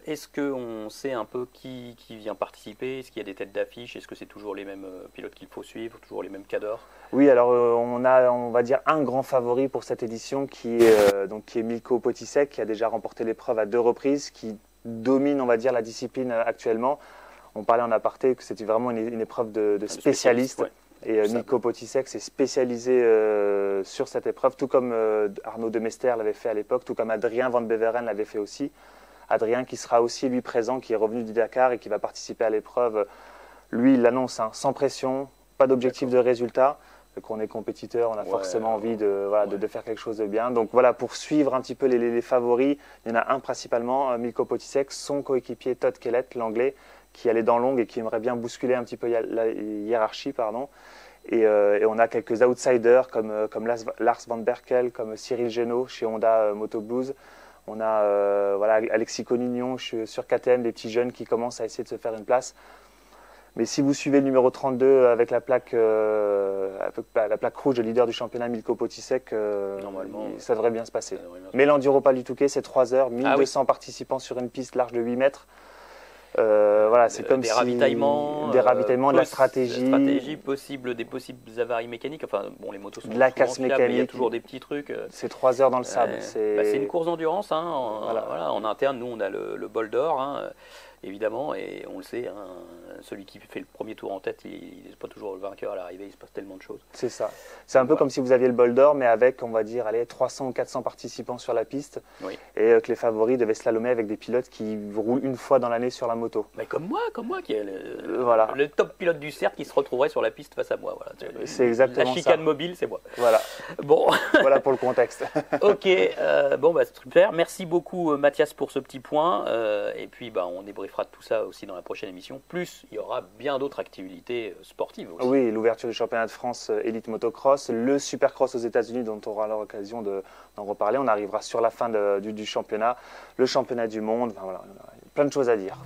Est-ce qu'on sait un peu qui vient participer? Est-ce qu'il y a des têtes d'affiche? Est-ce que c'est toujours les mêmes pilotes qu'il faut suivre, toujours les mêmes cadors? Oui, alors on va dire un grand favori pour cette édition qui est Milko Potisek, qui a déjà remporté l'épreuve à 2 reprises, qui domine, on va dire, la discipline actuellement. On parlait en aparté que c'était vraiment une épreuve de spécialistes. Ouais. Et Milko Potisek s'est spécialisé sur cette épreuve, tout comme Arnaud Demester l'avait fait à l'époque, tout comme Adrien Van Beveren l'avait fait aussi. Adrien qui sera aussi lui présent, qui est revenu du Dakar et qui va participer à l'épreuve. Lui, il l'annonce, sans pression, pas d'objectif de résultat. Donc on est compétiteur, on a forcément envie de faire quelque chose de bien. Donc voilà, pour suivre un petit peu les favoris, il y en a un principalement, Milko Potisek, son coéquipier Todd Kellett, l'anglais, qui allait dans l'ongle et qui aimerait bien bousculer un petit peu la hiérarchie. Et on a quelques outsiders comme Lars Van Berkel, comme Cyril Genot chez Honda Moto Blues. On a Alexis Conignon sur KTM, des petits jeunes qui commencent à essayer de se faire une place. Mais si vous suivez le numéro 32 avec la plaque rouge, le leader du championnat, Milko Potisek, normalement, ça devrait bien se passer. Mais l'Enduropal du Touquet, c'est 3 heures, 1200 participants sur une piste large de 8 mètres. C'est comme des ravitaillements, de la stratégie, des possibles avaries mécaniques. Enfin, bon, les motos sont de la casse fiables, mécanique. il y a toujours des petits trucs. C'est 3 heures dans le sable. C'est une course d'endurance. En interne, nous, on a le bol d'or, évidemment, et on le sait. Celui qui fait le premier tour en tête, il n'est pas toujours le vainqueur à l'arrivée. Il se passe tellement de choses. C'est ça. C'est un peu comme si vous aviez le bol d'or, mais avec, on va dire, 300 ou 400 participants sur la piste, et que les favoris devaient slalomer avec des pilotes qui roulent une fois dans l'année sur la moto. Mais comme moi, qui est le top pilote du CERT qui se retrouverait sur la piste face à moi. Voilà. C'est exactement ça. La chicane mobile, c'est moi. Voilà. Bon. Voilà pour le contexte. Ok. C'est super. Merci beaucoup, Mathias, pour ce petit point. Et puis, on débriefera de tout ça aussi dans la prochaine émission. Plus, il y aura bien d'autres activités sportives aussi. Oui, l'ouverture du championnat de France Elite Motocross, le Supercross aux États-Unis dont on aura l'occasion d'en reparler. On arrivera sur la fin du championnat, le championnat du monde. Enfin, voilà, plein de choses à dire.